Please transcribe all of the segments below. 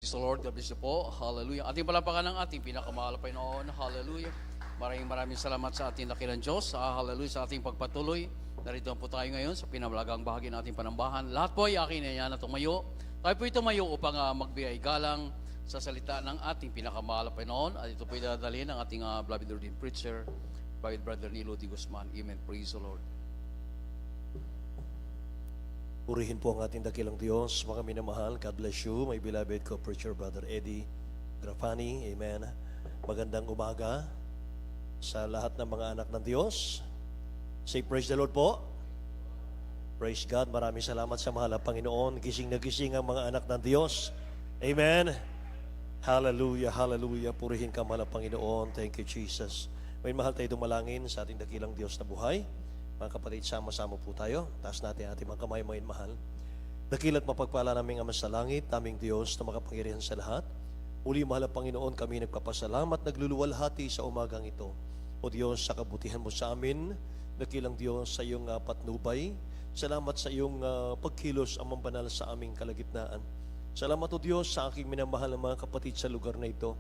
Praise the Lord, God bless you po. Hallelujah. Ating palapakan ng ating pinakamahal pa noon. Hallelujah. Maraming salamat sa ating dakilang Diyos. Hallelujah sa ating pagpatuloy. Narito po tayo ngayon sa pinamalagang bahagi ng ating panambahan. Lahat po ay akin na yan na tumayo. Tayo po tumayo upang magbigay galang sa salita ng ating pinakamahal pa noon. At ito po idadalhin ng ating beloved ordained preacher, Brother Nilo D. Guzman. Amen. Praise the Lord. Purihin po ang ating dakilang Diyos, mga minamahal. God bless you, my beloved co-preacher, Brother Eddie Grafani. Amen. Magandang umaga sa lahat ng mga anak ng Diyos. Say praise the Lord po. Praise God. Maraming salamat sa mahal na Panginoon. Gising na gising ang mga anak ng Diyos. Amen. Hallelujah, hallelujah. Purihin ka, mahal na Panginoon. Thank you, Jesus. May mahal tayo dumalangin sa ating dakilang Diyos na buhay. Mga kapatid, sama-sama po tayo. Taas natin ating mga kamay, mga mahal. Dakilat mapagpala naming Ama sa langit, naming Diyos na makapangyarihan sa lahat. Uli, mahal na Panginoon, kami nagpapasalamat, nagluluwalhati sa umagang ito. O Diyos, sa kabutihan mo sa amin, dakilang Diyos sa iyong patnubay. Salamat sa iyong pagkilos, Amang Banal, sa aming kalagitnaan. Salamat o Diyos sa aking minamahal ng mga kapatid sa lugar na ito,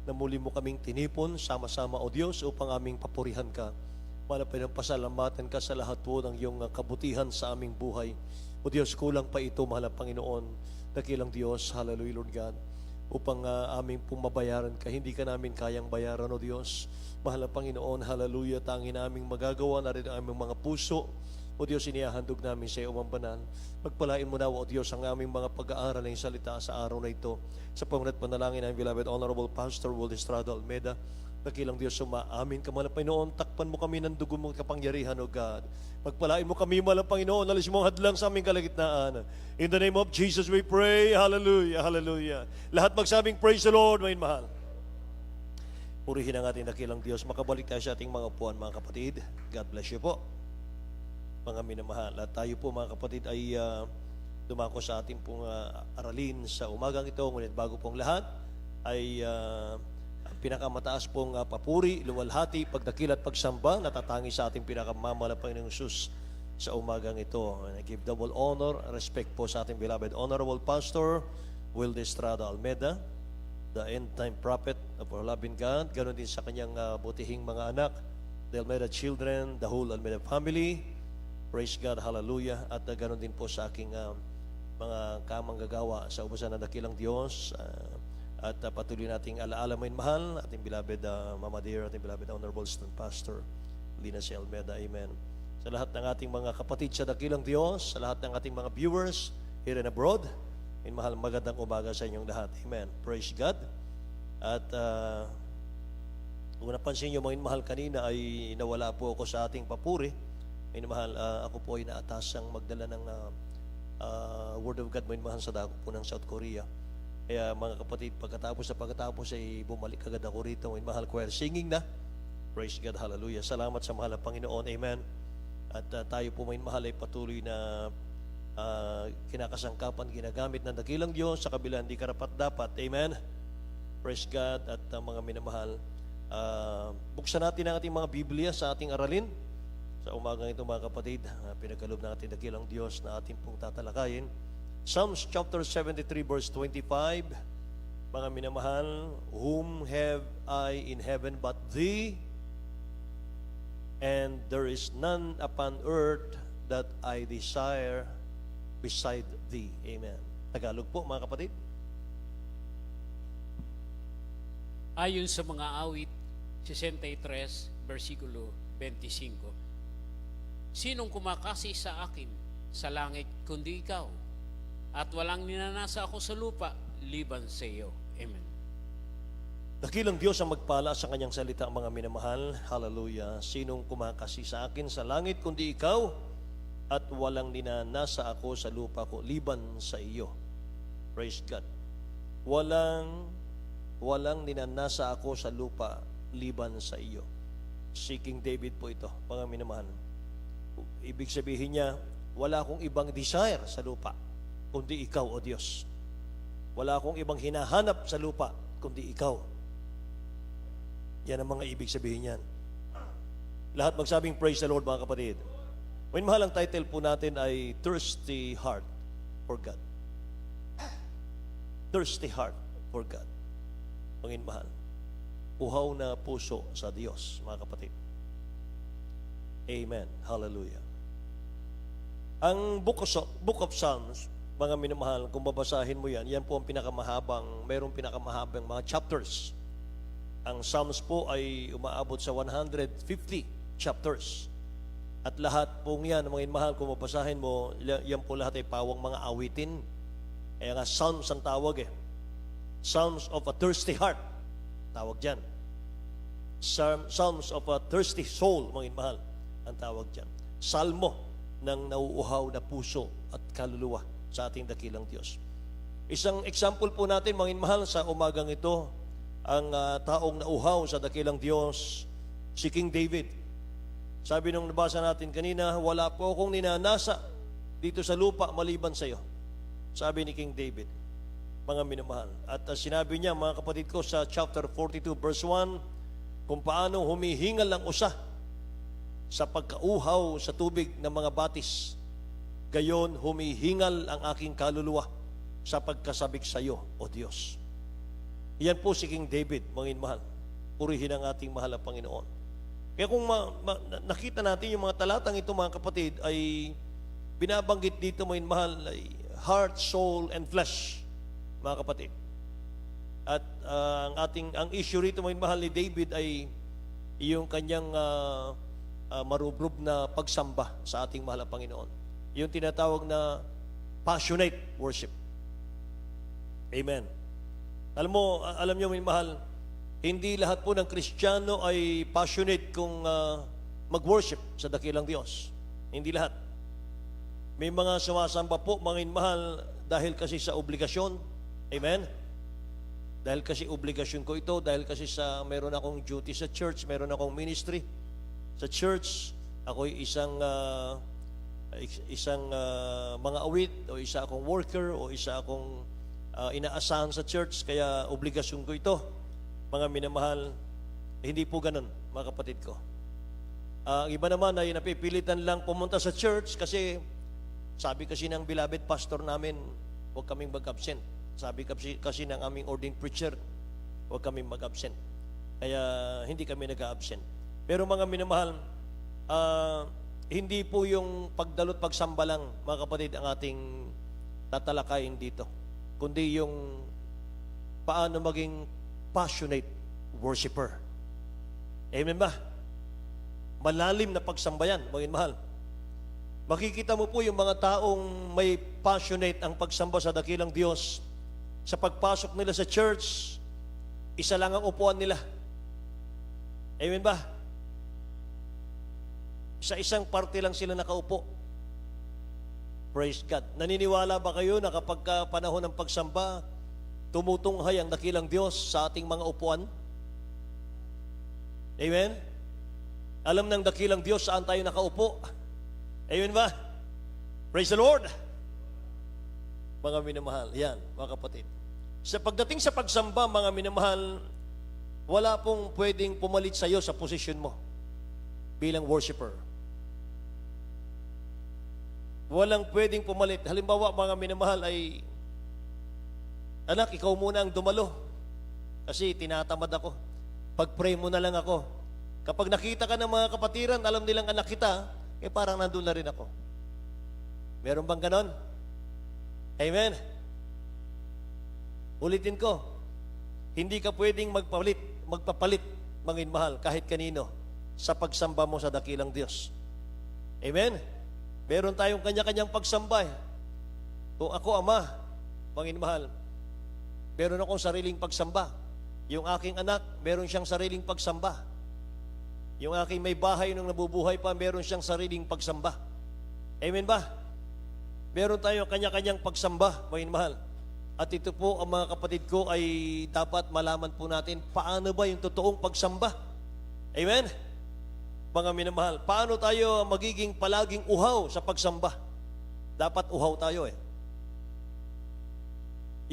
na muli mo kaming tinipon, sama-sama o Diyos, upang aming papurihan ka. Malapit ang pasalamatan ka sa lahat po ng iyong kabutihan sa aming buhay. O Diyos, kulang pa ito, mahal na Panginoon, dakilang Diyos, hallelujah, Lord God, upang aming pumabayaran ka. Hindi ka namin kayang bayaran, o Diyos. Mahal na Panginoon, hallelujah, tangin naming magagawa na rin ang aming mga puso. O Diyos, inihahandog namin sa iyo, Amang Banal. Pagpalain mo na, o Diyos, ang aming mga pag-aaral ng salita sa araw na ito. Sa pamunat panalangin ng beloved Honorable Pastor Will Estrada Almeida, dakilang Diyos, umaamin ka, mahal na Panginoon, takpan mo kami ng dugo mong kapangyarihan, O God. Pagpalain mo kami, mahal na Panginoon, alis mo ang hadlang sa aming kalagitnaan. In the name of Jesus we pray, hallelujah, hallelujah. Lahat magsabing praise the Lord, may mahal. Purihin ang ating dakilang Diyos. Makabalik tayo sa ating mga upuan, mga kapatid. God bless you po, mga minamahal. At tayo po, mga kapatid, ay dumako sa ating pong aralin sa umagang ito. Ngunit bago pong lahat, ay pinakamataas pong papuri, luwalhati, pagdakil at pagsamba natatangi sa ating pinakamamahal na Panginoong Hesus sa umagang ito. And I give double honor, respect po sa ating beloved Honorable Pastor Will Estrada Almeida, the end-time prophet of our loving God. Ganon din sa kanyang butihing mga anak, the Almeida children, the whole Almeida family. Praise God, hallelujah. At ganon din po sa aking mga kamanggagawa sa ubusan ng dakilang Diyos. At patuloy nating alaala mo yun, mahal, ating beloved Mama Dear, ating beloved Honorable Student Pastor Lina C. Almeida, amen. Sa lahat ng ating mga kapatid sa dakilang Diyos, sa lahat ng ating mga viewers here and abroad, mahal, magandang umaga sa inyong lahat, amen. Praise God. At kung napansin nyo, mga mahal, kanina ay nawala po ako sa ating papuri. Mahal, ako po ay naatasang magdala ng Word of God, mahal, sa dako po ng South Korea. Kaya mga kapatid, pagkatapos ay bumalik agad ako rito. Mahal, choir singing na. Praise God, hallelujah. Salamat sa mahal na Panginoon, amen. At tayo po, mahal, ay patuloy na kinakasangkapan, ginagamit ng dakilang Diyos sa kabila hindi karapat-dapat, amen. Praise God. At mga minamahal, buksan natin ang ating mga Biblia sa ating aralin. Sa umagang ito, mga kapatid, pinagkaloob ng ating dakilang Diyos na ating pong tatalakayin. Psalms chapter 73 verse 25, mga minamahal, whom have I in heaven but thee, and there is none upon earth that I desire beside thee. Amen. Tagalog po, mga kapatid. Ayon sa mga awit 63 versikulo 25, sinong kumakasi sa akin sa langit kundi ikaw? At walang ninanasa ako sa lupa, liban sa iyo. Amen. Dakilang Diyos ang magpala sa kanyang salita, mga minamahal. Hallelujah. Sinong kumakasi sa akin sa langit kundi ikaw? At walang ninanasa ako sa lupa ko, liban sa iyo. Praise God. Walang ninanasa ako sa lupa, liban sa iyo. Si King David po ito, mga minamahal. Ibig sabihin niya, wala akong ibang desire sa lupa kundi ikaw, O Diyos. Wala akong ibang hinahanap sa lupa, kundi ikaw. Yan ang mga ibig sabihin niyan. Lahat magsabing praise the Lord, mga kapatid. May mahal, ang title po natin ay Thirsty Heart for God. Thirsty Heart for God. Panginoon mahal. Uhaw na puso sa Diyos, mga kapatid. Amen. Hallelujah. Ang Book of Psalms, mga minamahal, kung babasahin mo yan, yan po ang mayroong pinakamahabang mga chapters. Ang Psalms po ay umaabot sa 150 chapters. At lahat pong yan, mga mahal, kung babasahin mo, yan po lahat ay pawang mga awitin. Kaya nga, Psalms ang tawag eh. Psalms of a thirsty heart. Tawag dyan. Psalms of a thirsty soul, mga mahal, ang tawag dyan. Salmo ng nauuhaw na puso at kaluluwa sa ating dakilang Diyos. Isang example po natin, mga mahal, sa umagang ito, ang taong nauuhaw sa dakilang Diyos, si King David. Sabi nung nabasa natin kanina, wala po akong ninanasa dito sa lupa maliban sa iyo. Sabi ni King David, mga minamahal. At sinabi niya, mga kapatid ko, sa chapter 42 verse 1, kung paano humihingal ang usa sa pagkauhaw sa tubig ng mga batis, gayon humihingal ang aking kaluluwa sa pagkasabik sa iyo, O Diyos. Yan po si King David, mga minamahal. Purihin ang ating mahal na Panginoon. Kaya kung nakita natin yung mga talatang ito, mga kapatid, ay binabanggit dito, mga minamahal, ay heart, soul, and flesh, mga kapatid. At ang issue rito, mga mahal, ni David ay yung kanyang marubrub na pagsamba sa ating mahal na Panginoon. Yung tinatawag na passionate worship. Amen. Alam niyo, mga mahal, hindi lahat po ng Kristiyano ay passionate kung mag-worship sa dakilang Diyos. Hindi lahat. May mga sumasamba po, mga mahal, dahil kasi sa obligasyon. Amen? Dahil kasi obligasyon ko ito, dahil kasi meron akong duty sa church, meron akong ministry sa church, ako'y isang mga awit, o isa akong worker, o isa akong inaasahan sa church, kaya obligasyon ko ito. Mga minamahal, hindi po ganun, mga kapatid ko. Ang iba naman ay napipilitan lang pumunta sa church kasi sabi kasi ng beloved pastor namin, huwag kaming mag-absent. Sabi kasi ng aming ordained preacher, huwag kaming mag-absent. Kaya hindi kami nag-absent. Pero mga minamahal, hindi po yung pagdalot pagsamba lang, mga kapatid, ang ating tatalakayin dito. Kundi yung paano maging passionate worshiper. Amen ba? Malalim na pagsambayan, mga mahal. Makikita mo po yung mga taong may passionate ang pagsamba sa dakilang Diyos. Sa pagpasok nila sa church, isa lang ang upuan nila. Amen ba? Sa isang parte lang sila nakaupo. Praise God. Naniniwala ba kayo na kapag panahon ng pagsamba, tumutunghay ang dakilang Diyos sa ating mga upuan? Amen? Alam ng dakilang Diyos saan tayo nakaupo. Amen ba? Praise the Lord! Mga minamahal, yan, mga kapatid. Sa pagdating sa pagsamba, mga minamahal, wala pong pwedeng pumalit sa iyo sa posisyon mo bilang worshiper. Walang pwedeng pumalit. Halimbawa, mga minamahal, ay anak, ikaw muna ang dumalo. Kasi tinatamad ako. Pag-pray mo na lang ako. Kapag nakita ka ng mga kapatiran, alam nilang anak kita, parang nandun na rin ako. Meron bang ganon? Amen? Ulitin ko, hindi ka pwedeng magpapalit, mga mahal, kahit kanino, sa pagsamba mo sa dakilang Diyos. Amen? Meron tayong kanya-kanyang pagsamba. Kung ako, Ama, mga mahal, meron akong sariling pagsamba. Yung aking anak, meron siyang sariling pagsamba. Yung aking may bahay nung nabubuhay pa, meron siyang sariling pagsamba. Amen ba? Meron tayong kanya-kanyang pagsamba, mga mahal. At ito po, ang mga kapatid ko, ay dapat malaman po natin paano ba yung totoong pagsamba. Amen? Mga minamahal, paano tayo magiging palaging uhaw sa pagsamba? Dapat uhaw tayo eh.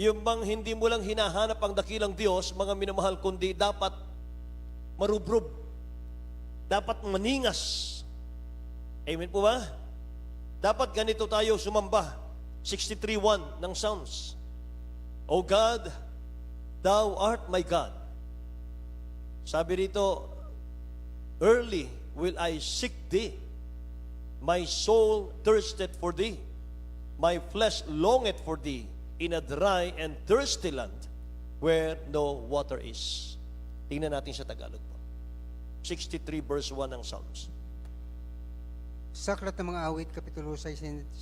Yung bang hindi mo lang hinahanap ang dakilang Diyos, mga minamahal, kundi dapat marubrub. Dapat maningas. Amen po ba? Dapat ganito tayo sumamba. 63:1 ng Psalms. O God, Thou art my God. Sabi rito, early will I seek thee. My soul thirsteth for thee. My flesh longeth for thee in a dry and thirsty land where no water is. Tingnan natin sa Tagalog po. 63 verse 1 ng Psalms. Sa Aklat ng mga Awit, Kapitulo 63,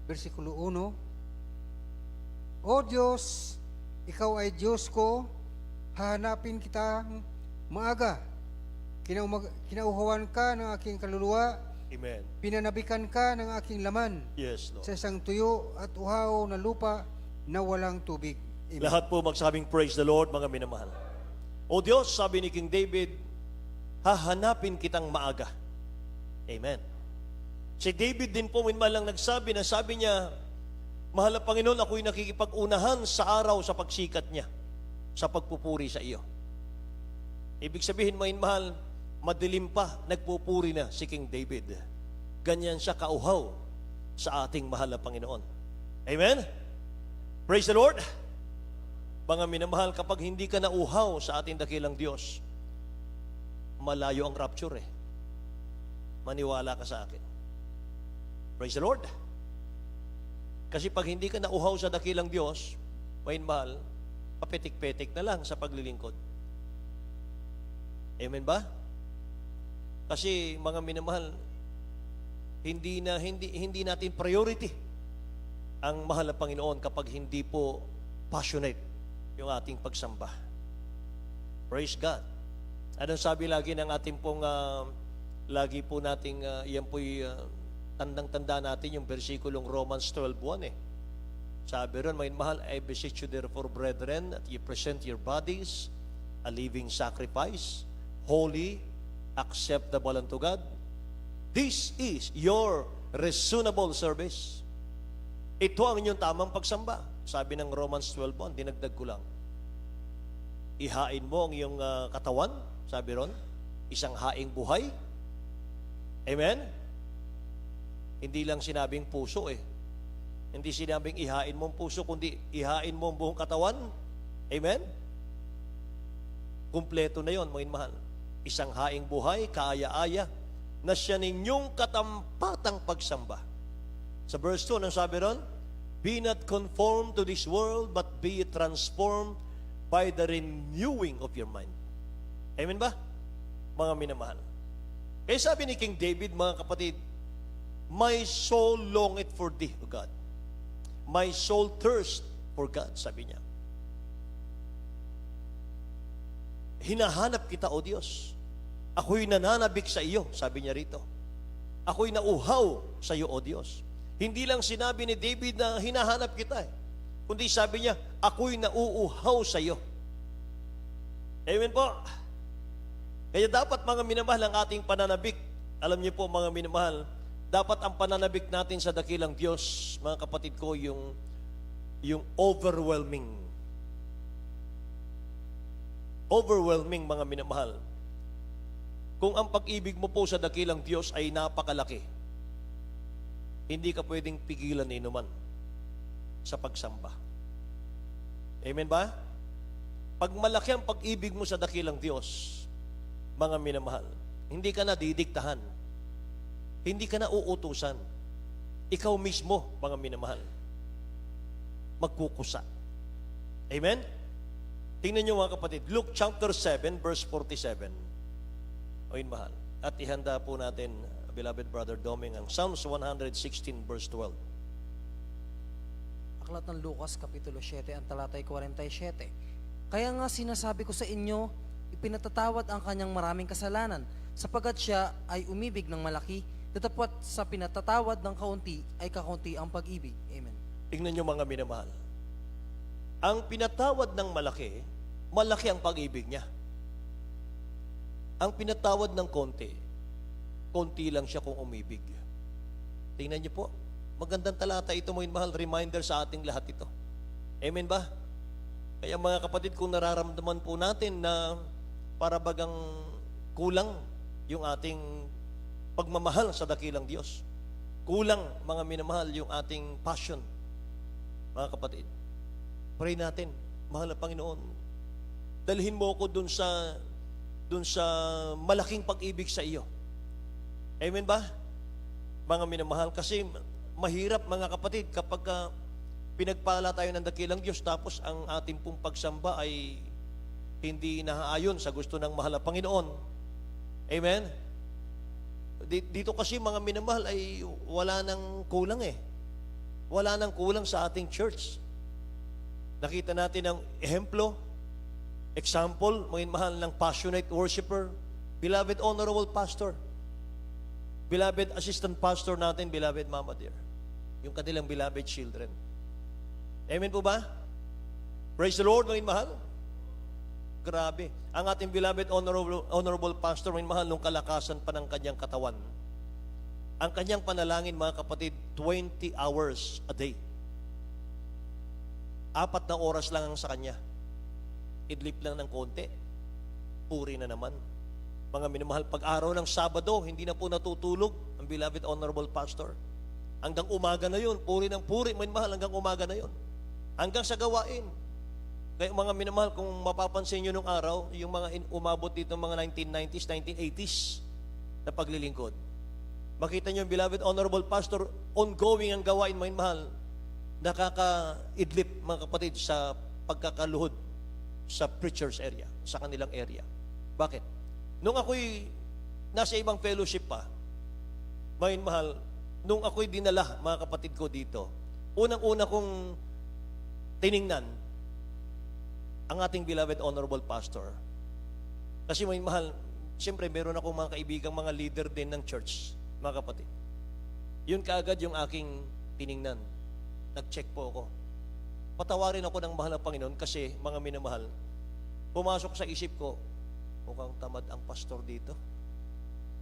versikulo 1, O Diyos, Ikaw ay Diyos ko, hahanapin kita maaga. Kinauhawan ka ng aking kaluluwa, Amen. pinanabikan ka ng aking laman Yes, Lord. sa isang tuyo at uhaw na lupa na walang tubig. Amen. Lahat po magsabing praise the Lord, mga minamahal. O Diyos, sabi ni King David, hahanapin kitang maaga. Amen. Si David din po minman lang nagsabi na sabi niya, mahal na Panginoon, ako'y nakikipag-unahan sa araw sa pagsikat niya, sa pagpupuri sa iyo. Ibig sabihin, mahal, madilim pa, nagpupuri na si King David. Ganyan siya kauhaw sa ating mahal na Panginoon. Amen? Praise the Lord. Mga minamahal, kapag hindi ka nauhaw sa ating dakilang Diyos, malayo ang rapture eh. Maniwala ka sa akin. Praise the Lord. Kasi pag hindi ka nauhaw sa dakilang Diyos, mahal, papitik-petik na lang sa paglilingkod. Amen ba? Kasi mga minamahal, hindi natin priority ang mahal na Panginoon kapag hindi po passionate yung ating pagsamba. Praise God. Anong sabi lagi ng ating pong lagi po nating yan po'y tandang-tanda natin yung versikulong Romans 12:1 eh. Sabi ron, my mahal, I beseech you therefore, brethren, that you present your bodies a living sacrifice, holy, acceptable unto God. This is your reasonable service. Ito ang inyong tamang pagsamba. Sabi ng Romans 12:1, dinagdag ko lang. Ihain mo ang iyong katawan, sabi ron, isang haing buhay. Amen? Hindi lang sinabing puso eh. Hindi sinabing ihain mo ang puso, kundi ihain mo ang buong katawan. Amen? Kumpleto na yon, mga mahal. Isang haing buhay, kaaya-aya, na siya ninyong katampatang pagsamba. Sa verse 2, anong sabi ron? Be not conformed to this world, but be transformed by the renewing of your mind. Amen ba? Mga minamahal. Kaya sabi ni King David, mga kapatid, my soul longeth for thee, O God. My soul thirst for God, sabi niya. Hinahanap kita, O Diyos. Ako'y nananabik sa iyo, sabi niya rito. Ako'y nauhaw sa iyo, O Diyos. Hindi lang sinabi ni David na hinahanap kita eh. Kundi sabi niya, ako'y nauuhaw sa iyo. Amen po. Kaya dapat mga minamahal ang ating pananabik. Alam niyo po mga minamahal, dapat ang pananabik natin sa dakilang Diyos, mga kapatid ko, yung overwhelming. Overwhelming mga minamahal. Kung ang pag-ibig mo po sa dakilang Diyos ay napakalaki, hindi ka pwedeng pigilan ni inuman sa pagsamba. Amen ba? Pag malaki ang pag-ibig mo sa dakilang Diyos, mga minamahal, hindi ka na didiktahan. Hindi ka na uutusan. Ikaw mismo, mga minamahal, magkukusa. Amen? Tingnan niyo mga kapatid, Luke chapter 7, verse 47. O yun, mahal. At ihanda po natin, beloved brother Doming, ang Psalms 116, verse 12. Aklat ng Lucas, Kapitulo 7, ang talatay 47. Kaya nga sinasabi ko sa inyo, ipinatatawad ang kanyang maraming kasalanan, sapagkat siya ay umibig ng malaki, datapwat sa pinatatawad ng kaunti ay kakunti ang pag-ibig. Amen. Tingnan niyo mga minamahal. Ang pinatawad ng malaki, malaki ang pag-ibig niya. Ang pinatawad ng konti, konti lang siya kung umibig. Tingnan niyo po, magandang talata ito mo mahal, reminder sa ating lahat ito. Amen ba? Kaya mga kapatid, kung nararamdaman po natin na para bagang kulang yung ating pagmamahal sa dakilang Diyos, kulang mga minamahal yung ating passion, mga kapatid, pray natin mahal na Panginoon, dalhin mo ako dun sa malaking pag-ibig sa iyo. Amen ba? Mga minamahal, kasi mahirap mga kapatid kapag pinagpala tayo ng dakilang Diyos tapos ang ating pong pagsamba ay hindi naayon sa gusto ng mahal na Panginoon. Amen? Dito kasi mga minamahal ay wala nang kulang eh. Wala nang kulang sa ating church. Nakita natin ang ehemplo, example, mga mahal ng passionate worshiper, beloved honorable pastor, beloved assistant pastor natin, beloved Mama Dear, yung kanilang beloved children. Amen po ba? Praise the Lord, mga mahal. Grabe. Ang ating beloved honorable pastor, mga mahal, nung kalakasan pa ng kanyang katawan, ang kanyang panalangin, mga kapatid, 20 hours a day. 4 na oras lang ang sa kanya. Idlip lang ng konti. Puri na naman. Mga minamahal, pag-araw ng Sabado, hindi na po natutulog ang beloved honorable pastor. Hanggang umaga na yun. Puri ng puri, mga minamahal, hanggang umaga na yun. Hanggang sa gawain. Kaya mga minamahal, kung mapapansin nyo nung araw, yung mga umabot dito mga 1990s, 1980s na paglilingkod. Makita nyo yung beloved honorable pastor, ongoing ang gawain, mga minamahal, nakaka-idlip, mga kapatid, sa pagkakaluhod sa preacher's area, sa kanilang area. Bakit? Nung ako'y nasa ibang fellowship pa, mga minamahal, nung ako'y dinala, mga kapatid ko dito, unang-una kong tiningnan ang ating beloved honorable pastor. Kasi may mahal, siyempre meron akong mga kaibigang mga leader din ng church, mga kapatid. Yun kaagad yung aking tiningnan. Nag-check po ako. Patawarin ako ng mahal na Panginoon kasi, mga minamahal, pumasok sa isip ko, mukhang tamad ang pastor dito.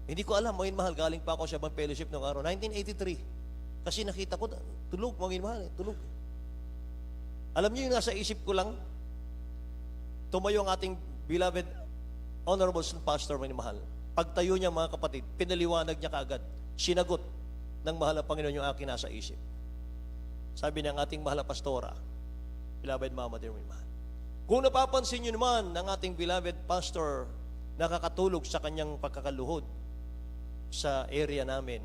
Hindi ko alam, mga mahal, galing pa ako sa ibang fellowship noong araw, 1983. Kasi nakita ko, tulog, mga mahal, tulog. Alam niyo yung nasa isip ko lang, tumayo ang ating beloved honorable pastor, mga mahal. Pagtayo niya, mga kapatid, pinaliwanag niya kaagad, sinagot ng mahal na Panginoon yung aking nasa isip. Sabi ng ating mahal na pastora, beloved Mama Dear, mga mahal, kung napapansin niyo naman ng ating beloved pastor nakakatulog sa kanyang pagkakaluhod sa area namin,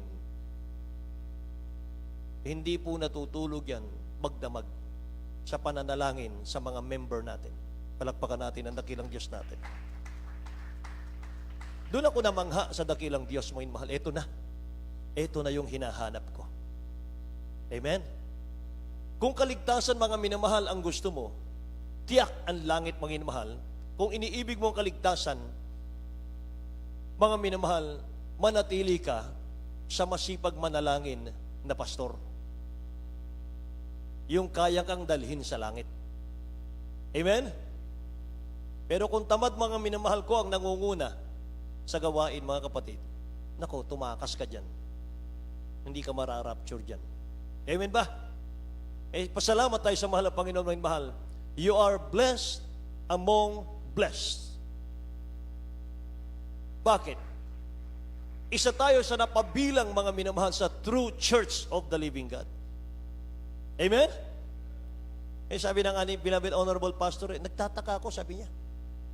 hindi po natutulog yan magdamag sa pananalangin sa mga member natin. Palakpakan natin ang dakilang Diyos natin. Doon ako namangha sa dakilang Diyos, mga mahal. Ito na. Ito na yung hinahanap ko. Amen? Kung kaligtasan, mga minamahal, ang gusto mo, tiyak ang langit, mga minamahal. Kung iniibig mo ang kaligtasan, mga minamahal, manatili ka sa masipag manalangin na pastor. Yung kaya kang dalhin sa langit. Amen? Pero kung tamad, mga minamahal ko, ang nangunguna sa gawain, mga kapatid, nako, tumakas ka dyan. Hindi ka mararapture dyan. Amen ba? Pasalamat tayo sa mahal na Panginoon, mga mahal. You are blessed among blessed. Bakit? Isa tayo sa napabilang, mga minamahal, sa true church of the living God. Amen? Sabi ng aning beloved honorable pastor, nagtataka ako, sabi niya.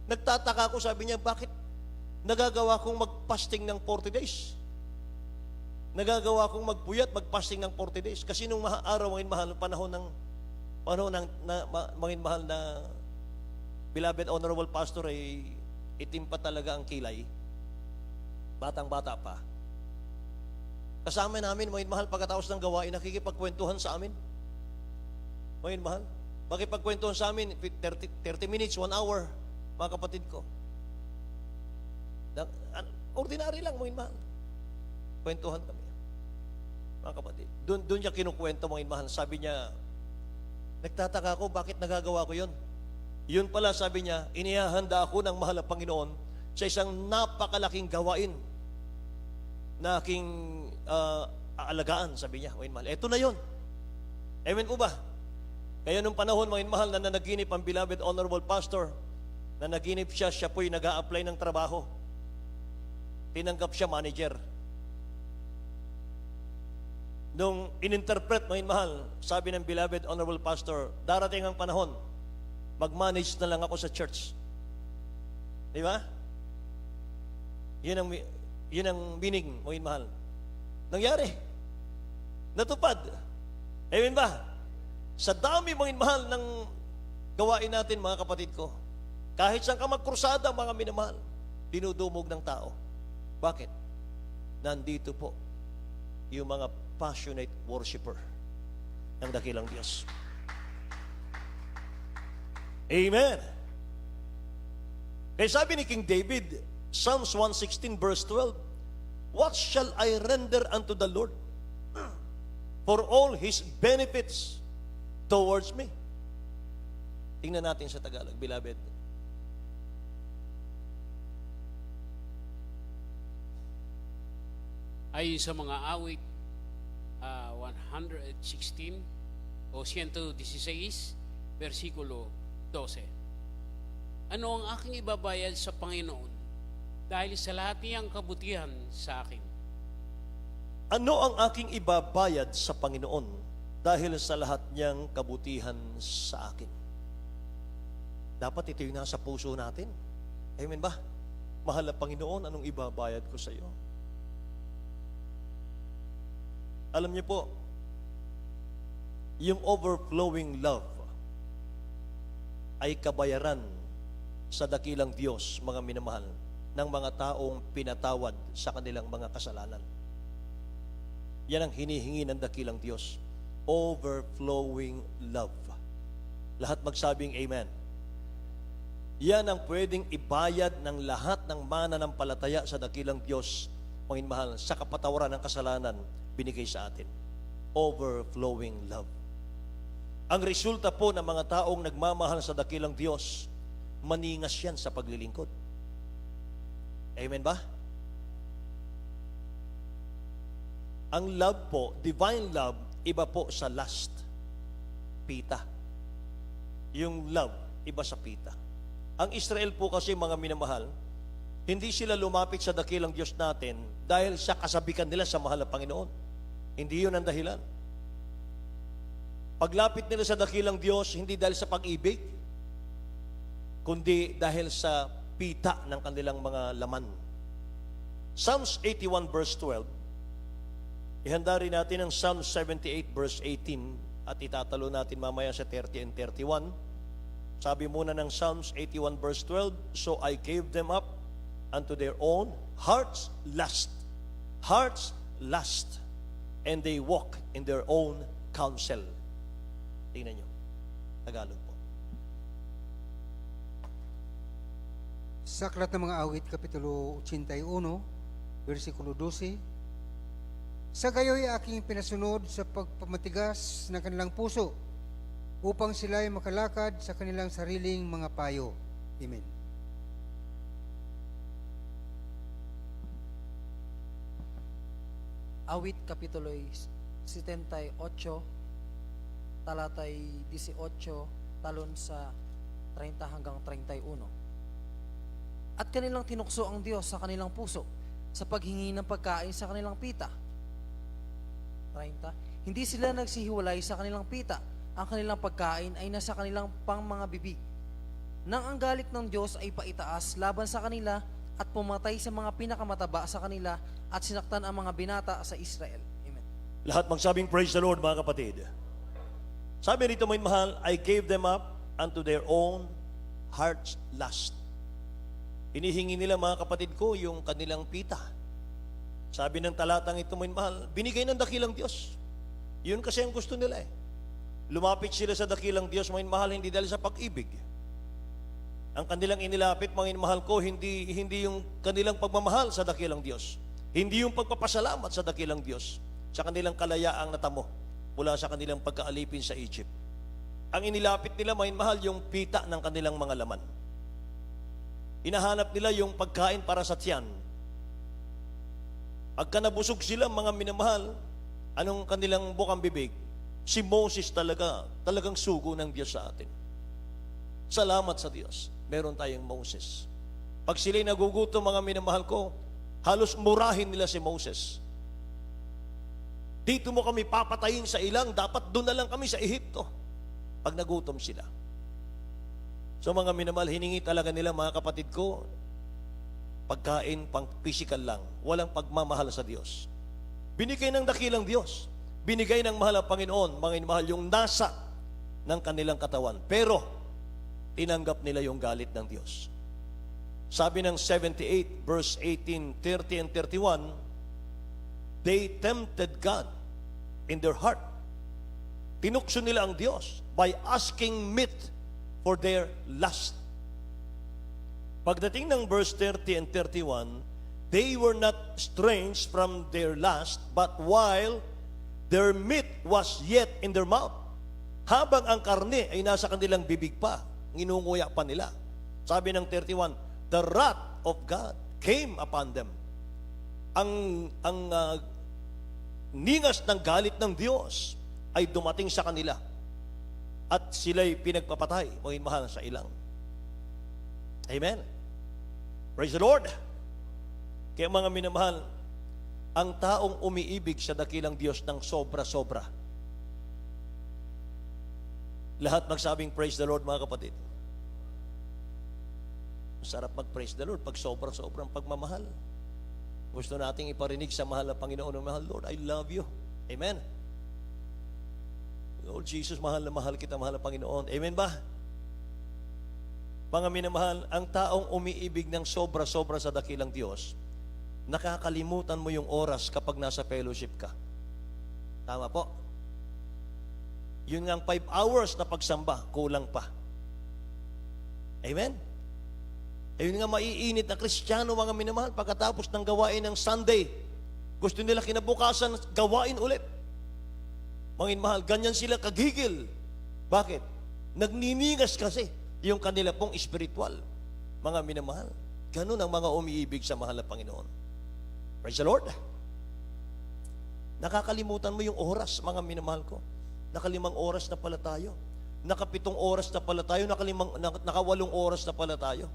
Nagtataka ako, sabi niya, bakit nagagawa kong mag-fasting ng 40 days? Nagagawa kong magpuyat, mag-fasting ng 40 days. Kasi nung araw, mga mahal, panahon ng mga mahal na beloved honorable pastor, ay itim pa talaga ang kilay. Batang-bata pa. Kasama namin, mga mahal, pagkatapos ng gawain, nakikipagkwentuhan sa amin. Mga mahal, makipagkwentuhan sa amin, 30 minutes, 1 hour, mga kapatid ko. Ordinary lang, mga mahal. Kwentuhan kami. Mga kapatid. Doon niya kinukwento, mga mahal. Sabi niya, nagtataka ako, bakit nagagawa ko yun? Yun pala, sabi niya, inihahanda ako ng mahal na Panginoon sa isang napakalaking gawain na aking aalagaan, sabi niya, mga mahal. Eto na yun. Amen po ba? Kaya nung panahon, mga mahal, na nanaginip ang beloved honorable pastor, na naginip siya po'y nag-a-apply ng trabaho. Tinanggap siya manager. Nung ininterpret, mga mahal, sabi ng beloved honorable pastor, darating ang panahon mag-manage na lang ako sa church. Di ba? Yun ang meaning, mga mahal. Nangyari. Natupad. Amen ba? Sa dami, mga mahal, ng gawain natin, mga kapatid ko, kahit saan ka magkrusada, mga minamahal, dinudumog ng tao. Bakit? Nandito po yung mga passionate worshiper ng dakilang Diyos. Amen. Kaya sabi ni King David, Psalms 116 verse 12, what shall I render unto the Lord for all His benefits towards me? Tingnan natin sa Tagalog, beloved. Ayon sa mga awit 116 o 116, versikulo 12. Ano ang aking ibabayad sa Panginoon dahil sa lahat niyang kabutihan sa akin? Ano ang aking ibabayad sa Panginoon dahil sa lahat niyang kabutihan sa akin? Dapat ito yung nasa puso natin. Amen ba? Mahal na Panginoon, anong ibabayad ko sa iyo? Alam niyo po, yung overflowing love ay kabayaran sa dakilang Diyos, mga minamahal, ng mga taong pinatawad sa kanilang mga kasalanan. Yan ang hinihingi ng dakilang Diyos. Overflowing love. Lahat magsabing amen. Yan ang pwedeng ibayad ng lahat ng mananampalataya sa dakilang Diyos, mga minamahal, sa kapatawaran ng kasalanan binigay sa atin. Overflowing love. Ang resulta po ng mga taong nagmamahal sa dakilang Diyos, maningas yan sa paglilingkod. Amen ba? Ang love po, divine love, iba po sa lust. Pita. Yung love, iba sa pita. Ang Israel po kasi, mga minamahal, hindi sila lumapit sa dakilang Diyos natin dahil sa kasabikan nila sa mahal na Panginoon. Hindi yun ang dahilan. Paglapit nila sa dakilang Diyos, hindi dahil sa pag-ibig, kundi dahil sa pita ng kanilang mga laman. Psalms 81 verse 12, ihanda rin natin ang Psalms 78 verse 18 at itatalo natin mamaya sa 30 and 31. Sabi muna ng Psalms 81 verse 12, so I gave them up unto their own hearts lust, and they walk in their own counsel. Tingnan nyo, Tagalog po. Sa Aklat ng mga Awit, Kapitulo 81, versikulo 12, sa gayoy aking pinasunod sa pagpamatigas ng kanilang puso, upang sila ay makalakad sa kanilang sariling mga payo. Amen. Awit Kapitulo 78, talatay 18, talon sa 30 hanggang 31. At kanilang tinukso ang Diyos sa kanilang puso sa paghingi ng pagkain sa kanilang pita. 30. Hindi sila nagsihiwalay sa kanilang pita. Ang kanilang pagkain ay nasa kanilang pang mga bibig. Nang ang galit ng Diyos ay paitaas laban sa kanila at pumatay sa mga pinakamataba sa kanila at sinaktan ang mga binata sa Israel. Amen. Lahat magsabing praise the Lord, mga kapatid. Sabi rito, mga mahal, I gave them up unto their own heart's lust. Hinihingi nila, mga kapatid ko, yung kanilang pita. Sabi ng talatang ito, mga mahal, binigay ng dakilang Diyos. Yun kasi ang gusto nila eh. Lumapit sila sa dakilang Diyos, mga mahal, hindi dahil sa pag-ibig. Ang kanilang inilapit, mga mahal ko, hindi yung kanilang pagmamahal sa dakilang Diyos. Hindi yung pagpapasalamat sa dakilang Diyos sa kanilang kalayaang natamo mula sa kanilang pagkaalipin sa Egypt. Ang inilapit nila, mga mahal, yung pita ng kanilang mga laman. Hinahanap nila yung pagkain para sa tiyan. Pagka nabusog sila, mga minamahal, anong kanilang bukang bibig? Si Moses talagang sugo ng Diyos sa atin. Salamat sa Diyos. Meron tayong Moses. Pag sila'y nagugutom, mga minamahal ko, halos murahin nila si Moses. Dito mo kami papatayin sa ilang, dapat doon na lang kami sa Ehipto. Pag nagutom sila. So mga minamahal, hiningi talaga nila mga kapatid ko, pagkain pang physical lang, walang pagmamahal sa Diyos. Binigay ng dakilang Diyos, binigay ng mahal ang Panginoon, mga minamahal, yung nasa ng kanilang katawan. Pero, tinanggap nila yung galit ng Diyos. Sabi ng 78, verse 18, 30 and 31, they tempted God in their heart. Tinukso nila ang Diyos by asking meat for their lust. Pagdating ng verse 30 and 31, they were not estranged from their lust, but while their meat was yet in their mouth. Habang ang karne ay nasa kanilang bibig pa, nginunguya pa nila. Sabi ng 31, the wrath of God came upon them. Ang ningas ng galit ng Diyos ay dumating sa kanila at sila'y pinagpapatay, mga mahal, sa ilang. Amen. Praise the Lord. Kaya mga minamahal, ang taong umiibig sa dakilang Diyos ng sobra-sobra, lahat magsabing praise the Lord, mga kapatid. Masarap mag-praise the Lord pag sobra-sobrang pagmamahal. Gusto nating iparinig sa mahal na Panginoon ng mahal, Lord, I love you. Amen. Lord Jesus, mahal na mahal kita, mahal na Panginoon. Amen ba? Mga minamahal, ang taong umiibig ng sobra-sobra sa dakilang Diyos, nakakalimutan mo yung oras kapag nasa fellowship ka. Tama po. Yun nga ang 5 hours na pagsamba, kulang pa. Amen? Ayun nga maiinit na Kristiyano, mga minamahal, pagkatapos ng gawain ng Sunday, gusto nila kinabukasan gawain ulit. Mga minamahal, ganyan sila kagigil. Bakit? Nagniningas kasi yung kanila pong spiritual. Mga minamahal, ganun ang mga umiibig sa mahal na Panginoon. Praise the Lord. Nakakalimutan mo yung oras, mga minamahal ko. Naka-5 oras na pala tayo. Naka-7 oras na pala tayo. Naka-8 oras na pala tayo.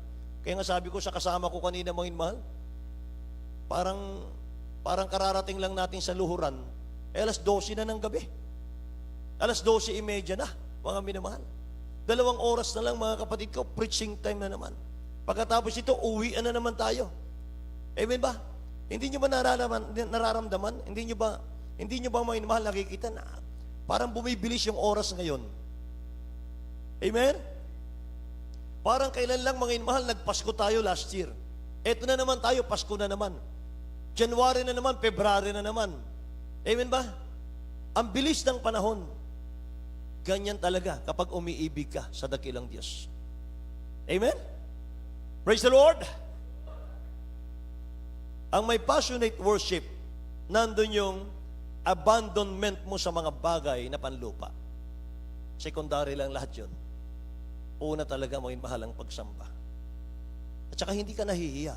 Kaya nga sabi ko sa kasama ko kanina, mga minamahal, parang kararating lang natin sa luhuran, alas 12 na ng gabi. Alas 12:30 na, mga minamahal. 2 oras na lang, mga kapatid ko, preaching time na naman. Pagkatapos ito, uwian na naman tayo. Amen ba? Hindi nyo ba nararamdaman? Hindi nyo ba mga minamahal nakikita na parang bumibilis yung oras ngayon? Amen? Parang kailan lang, mga minamahal, nagpasko tayo last year. Eto na naman tayo, Pasko na naman. January na naman, February na naman. Amen ba? Ang bilis ng panahon. Ganyan talaga kapag umiibig ka sa dakilang Diyos. Amen? Praise the Lord! Ang may passionate worship, nandun yung abandonment mo sa mga bagay na panlupa. Secondary lang lahat yun. Una talaga, mga mahalang pagsamba. At saka hindi ka nahihiya.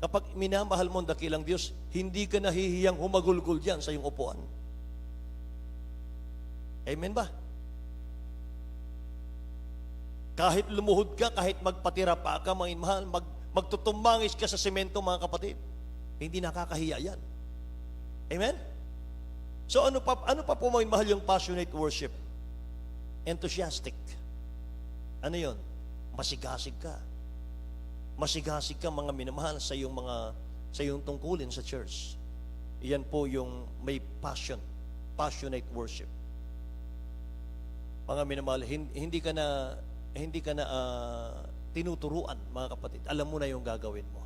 Kapag minamahal mo ang dakilang Diyos, hindi ka nahihiyang humagulgul dyan sa iyong upuan. Amen ba? Kahit lumuhod ka, kahit magpatira pa ka, mga mahal, magtutumangis ka sa semento, mga kapatid, hindi nakakahiya yan. Amen? So ano pa po, mga mahal, yung passionate worship? Enthusiastic. Ano yun? Masigasig ka. Masigasig ka, mga minamahal, sa iyong tungkulin sa church. Iyan po yung may passion, passionate worship. Mga minamahal, hindi ka na tinuturuan, mga kapatid. Alam mo na yung gagawin mo.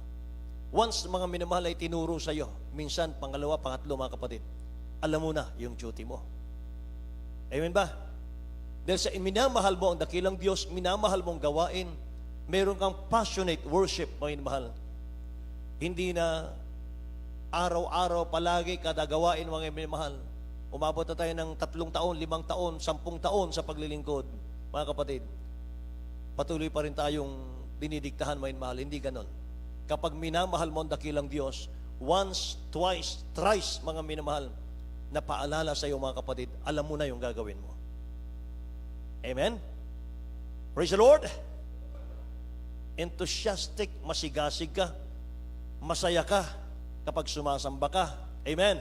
Once, mga minamahal, ay tinuro sa iyo, minsan, pangalawa, pangatlo, mga kapatid, alam mo na yung duty mo. Amen ba? Dahil sa minamahal mo ang dakilang Diyos, minamahal mong gawain, meron kang passionate worship, mga minamahal. Hindi na araw-araw, palagi, kada gawain, mga minamahal. Umabot na tayo ng 3 taon, 5 taon, 10 taon sa paglilingkod, mga kapatid. Patuloy pa rin tayong dinidiktahan, mga minamahal. Hindi ganon. Kapag minamahal mo ang dakilang Diyos, once, twice, thrice, mga minamahal, na paalala sa iyo, mga kapatid, alam mo na yung gagawin mo. Amen? Praise the Lord! Enthusiastic, masigasig ka, masaya ka kapag sumasamba ka. Amen?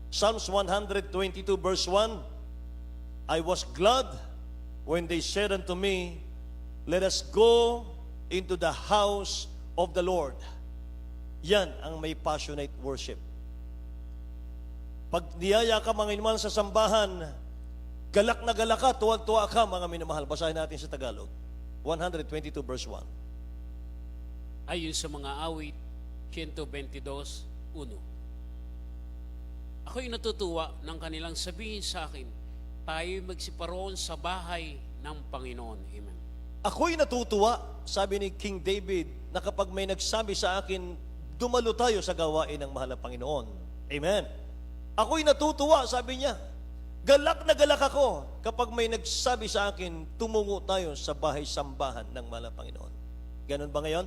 Psalms 122 verse 1, I was glad when they said unto me, let us go into the house of the Lord. Yan ang may passionate worship. Pag niyaya ka mga minamahal sa sambahan, galak na galak ka, tuwag-tuwa ka mga minamahal. Basahin natin sa Tagalog. 122 verse 1. Ayon sa mga awit, 122:1. Ako'y natutuwa ng kanilang sabihin sa akin, tayo'y magsiparoon sa bahay ng Panginoon. Amen. Ako'y natutuwa, sabi ni King David, na kapag may nagsabi sa akin, dumalo tayo sa gawain ng mahal na Panginoon. Amen. Ako'y natutuwa, sabi niya. Galak na galak ako kapag may nagsabi sa akin, tumungo tayo sa bahay-sambahan ng mahal na Panginoon. Ganun ba ngayon?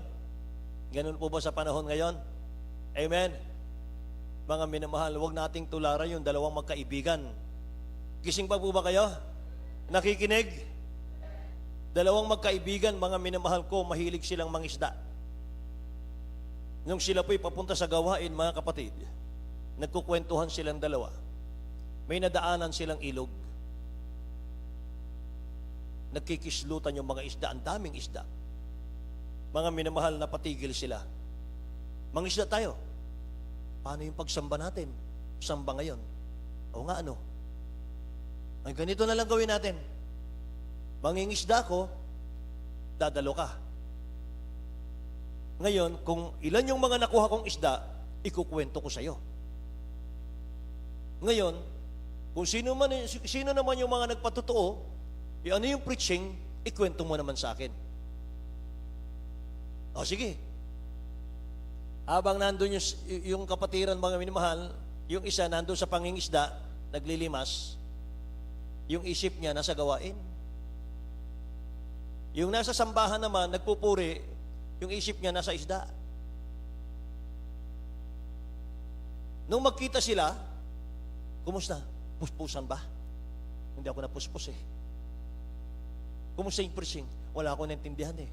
Ganun po ba sa panahon ngayon? Amen. Mga minamahal, huwag nating tularan yung dalawang magkaibigan. Gising pa po ba kayo? Nakikinig? Dalawang magkaibigan, mga minamahal ko, mahilig silang mangisda. Nung sila po'y papunta sa gawain, mga kapatid, nagkukwentuhan silang dalawa. May nadaanan silang ilog. Nagkikislutan yung mga isda, ang daming isda. Mga minamahal, napatigil sila. Mangisda tayo. Paano yung pagsamba natin? Samba ngayon. O nga ano? Ay, ganito na lang gawin natin. Mangingisda ko, dadalo ka. Ngayon, kung ilan yung mga nakuha kong isda, ikukwento ko sa iyo. Ngayon, kung sino naman yung mga nagpatotoo, ano yung preaching, ikwento mo naman sa akin. O sige. Habang nandun yung kapatiran, mga minamahal, yung isa nandun sa pangingisda, naglilimas, yung isip niya nasa gawain. Yung nasa sambahan naman, nagpupuri, yung isip niya nasa isda. Nung magkita sila, kumusta? Puspusan ba? Hindi ako napuspos eh. Kumusta yung preaching? Wala akong naintindihan eh.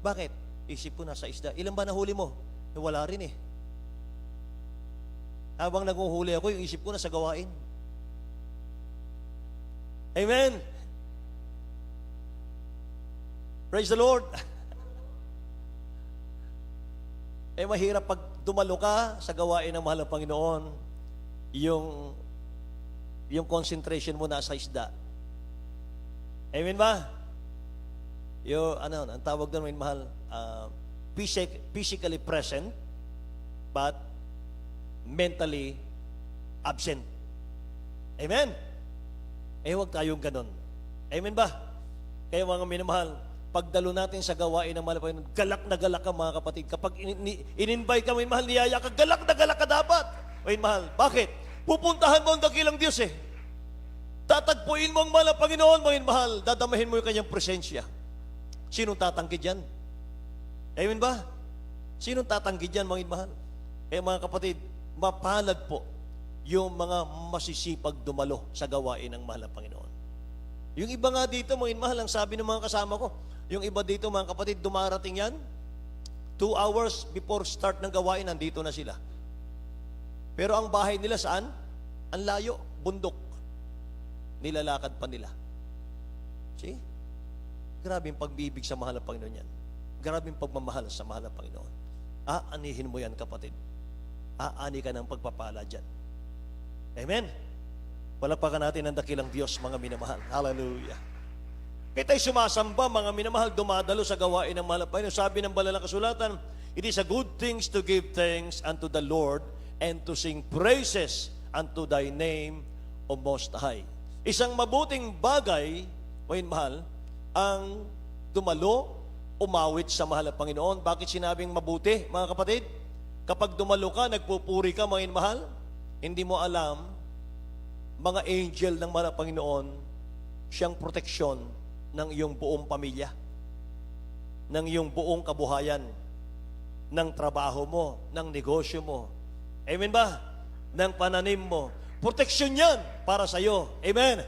Bakit? Isip ko nasa isda. Ilan ba nahuli mo? Wala rin eh. Habang nanguhuli ako, yung isip ko nasa gawain. Amen. Praise the Lord. Mahirap pag dumalo ka sa gawain ng mahal na Panginoon, yung concentration mo nasa isda. Amen ba? Ang tawag doon, mahal, physically present, but mentally absent. Amen? Huwag tayong ganon. Amen ba? Kaya mga minamahal, pagdalo natin sa gawain ng mahal na Panginoon, galak na galak ka mga kapatid. Kapag in-invite ka, may mahal, niyaya ka, galak na galak ka dapat. May mahal. Bakit? Pupuntahan mo ang dakilang Diyos eh. Tatagpuin mo ang mahal na Panginoon, mga mahal. Dadamahin mo yung kanyang presensya. Sinong tatanggi dyan? Amen ba? Sinong tatanggi dyan, mga mahal? Mga kapatid, mapalad po yung mga masisipag dumalo sa gawain ng mahal na Panginoon. Yung iba nga dito, mga mahal, ang sabi ng mga kasama ko, yung iba dito, mga kapatid, dumarating yan, 2 hours before start ng gawain, nandito na sila. Pero ang bahay nila saan? Ang layo, bundok. Nilalakad pa nila. See? Grabe yung pagbibig sa mahal na Panginoon yan. Grabe yung pagmamahal sa mahal na Panginoon. Aanihin mo yan, kapatid. Aani ka ng pagpapala dyan. Amen? Palapakan natin ang dakilang Diyos, mga minamahal. Hallelujah. Kaya tayo sumasamba, mga minamahal, dumadalo sa gawain ng mahal na Panginoon. Sabi ng banal na kasulatan, it is a good thing to give thanks unto the Lord and to sing praises unto thy name, O Most High. Isang mabuting bagay, mga mahal, ang dumalo, umawit sa mahal na Panginoon. Bakit sinabing mabuti, mga kapatid? Kapag dumalo ka, nagpupuri ka, mga mahal, hindi mo alam, mga angel ng mahal na Panginoon, siyang proteksyon ng iyong buong pamilya, ng iyong buong kabuhayan, ng trabaho mo, ng negosyo mo. Amen ba? Ng pananim mo. Proteksyon yan para sa iyo. Amen.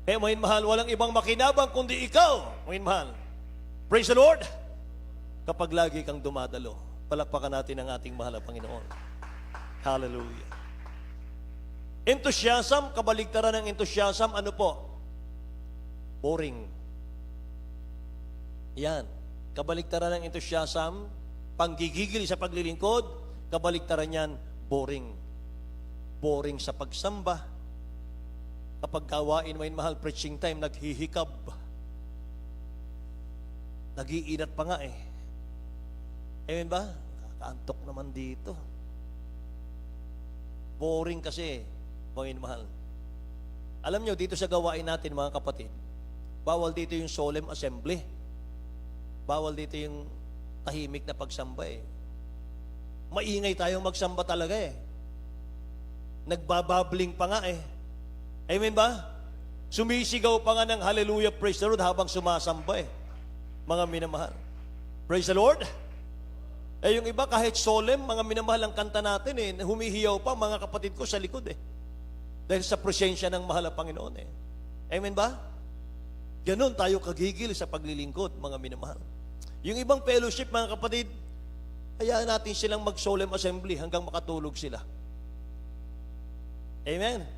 Kaya mga mahal, walang ibang makinabang kundi ikaw, mga mahal. Praise the Lord. Kapag lagi kang dumadalo, palakpakan natin ang ating mahal na Panginoon. Hallelujah. Enthusiasm, kabaligtaran ng enthusiasm, ano po? Boring. Yan. Kabaliktaran ng enthusiasm, panggigigil sa paglilingkod, kabaliktaran yan, boring. Boring sa pagsamba. Kapag gawain mo mahal, preaching time, naghihikab. Nagiinat pa nga eh. Amen ba? Kakaantok naman dito. Boring kasi, mga mahal. Alam nyo, dito sa gawain natin, mga kapatid, bawal dito yung solemn assembly. Bawal dito yung tahimik na pagsamba eh. Maingay tayong magsamba talaga eh. Nagbababling pa nga eh. Amen ba? Sumisigaw pa nga ng hallelujah, praise the Lord habang sumasamba eh. Mga minamahal. Praise the Lord. Eh yung iba kahit solemn, mga minamahal ang kanta natin eh. Humihiyaw pa mga kapatid ko sa likod eh. Dahil sa presensya ng mahal na Panginoon eh. Amen ba? Ganon tayo kagigil sa paglilingkod, mga minamahal. Yung ibang fellowship, mga kapatid, hayaan natin silang mag-solemn assembly hanggang makatulog sila. Amen?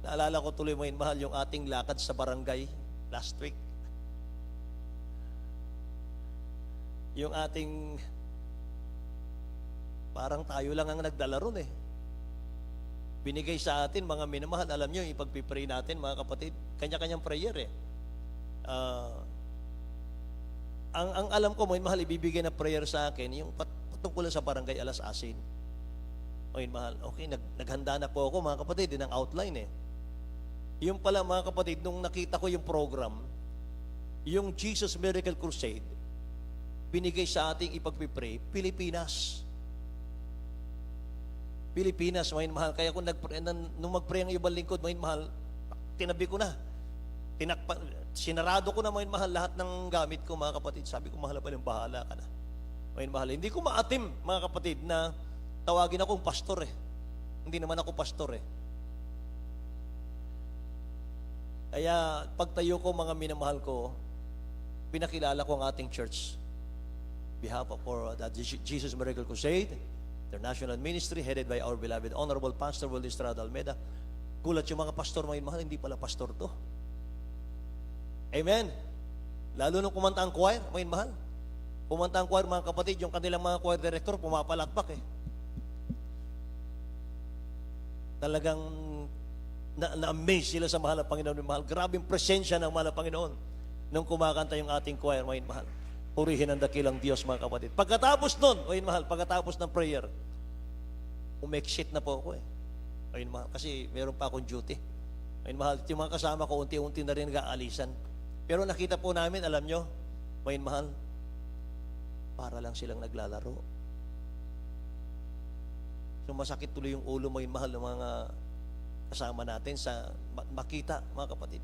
Naalala ko tuloy, mga mahal, yung ating lakad sa barangay last week. Yung ating, parang tayo lang ang nagdala ron eh. Binigay sa atin, mga minamahal, alam nyo, ipagpipray natin, mga kapatid, kanya-kanyang prayer eh. Ang alam ko, mga mahal, ibibigay na prayer sa akin, yung patungkulan sa barangay Alas Asin. Mga mahal, okay, naghanda na po ako, mga kapatid, din ang outline eh. Yung pala, mga kapatid, nung nakita ko yung program, yung Jesus Miracle Crusade, binigay sa ating ipagpipray, Pilipinas. Pilipinas, mga mahal. Kaya kung nung mag-pray ang ibang lingkod, mga mahal, tinabi ko na. Sinarado ko na, mga mahal, lahat ng gamit ko, mga kapatid. Sabi ko, mahal pa rin, bahala ka na. Mga mahal, hindi ko maatim, mga kapatid, na tawagin akong pastor eh. Hindi naman ako pastor eh. Kaya pagtayo ko, mga minamahal ko, pinakilala ko ang ating church. Behalf of for the Jesus Miracle Crusade, International Ministry, headed by our beloved Honorable Pastor Willie Estrada Almeida. Gulat yung mga pastor, mga mahal, hindi pala pastor to. Amen. Lalo nung kumanta ang choir, mga mahal. Kumanta ang choir, mga kapatid, yung kanilang mga choir director, pumapalakpak eh. Talagang na-amaze sila sa mahal na Panginoon, mga mahal. Grabing presensya ng mahal na Panginoon nung kumakanta yung ating choir, mga mahal. Purihin ang dakilang Diyos, mga kapatid. Pagkatapos nun, mga mahal, pagkatapos ng prayer, umexit na po ako eh. Mga mahal, kasi meron pa akong duty. Mga mahal, yung mga kasama ko, unti-unti na rin nag-aalisan. Pero nakita po namin, alam nyo, mga mahal, para lang silang naglalaro. So masakit tuloy yung ulo, mga mahal, ng mga kasama natin sa makita, mga kapatid.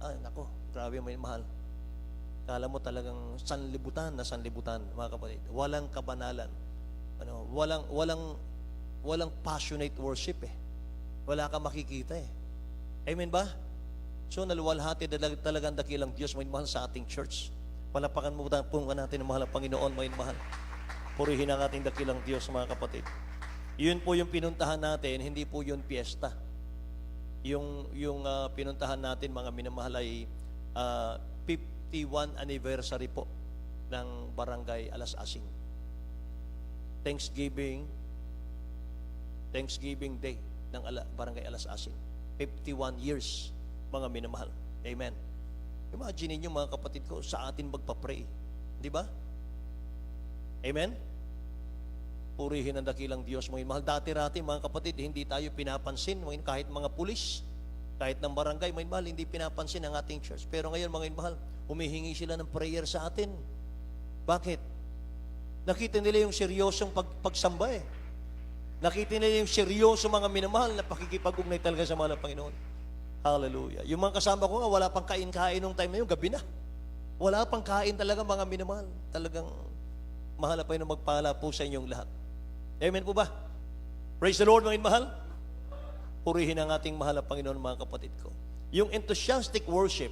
Ay, nako, grabe, mga mahal. Kala mo talagang sanlibutan na sanlibutan, mga kapatid. Walang kabanalan. Walang passionate worship eh. Wala kang makikita eh. Amen ba? So naluwalhati talagang dakilang Diyos, mga mahal, sa ating church. Palapakan mo po natin ang mahal na Panginoon, mga mahal. Purihin ang ating dakilang Diyos, mga kapatid. Yun po yung pinuntahan natin, hindi po yun piyesta. Yung pinuntahan natin, mga minamahal, ay 51 anniversary po ng Barangay Alas Asin. Thanksgiving Day ng Barangay Alas Asin. 51 years, mga minamahal. Amen. Imagine niyo, mga kapatid ko, sa atin magpa-pray. Di ba? Amen? Purihin ang dakilang Diyos, mga mahal. Dati-rati, mga kapatid, hindi tayo pinapansin, kahit mga pulis, kahit ng barangay, mga mahal, hindi pinapansin ang ating church. Pero ngayon, mga mahal, humihingi sila ng prayer sa atin. Bakit? Nakita nila yung seryosong pagsamba eh. Nakita nila yung seryosong mga minamahal na pakikipag-ugnay talaga sa mahal na Panginoon. Hallelujah. Yung mga kasama ko nga, wala pang kain-kain nung time na yun, gabi na. Wala pang kain talaga, mga minamahal. Talagang mahal na Panginoon, magpala po sa inyong lahat. Amen po ba? Praise the Lord, mga mahal. Purihin ang ating mahal na Panginoon, mga kapatid ko. Yung enthusiastic worship,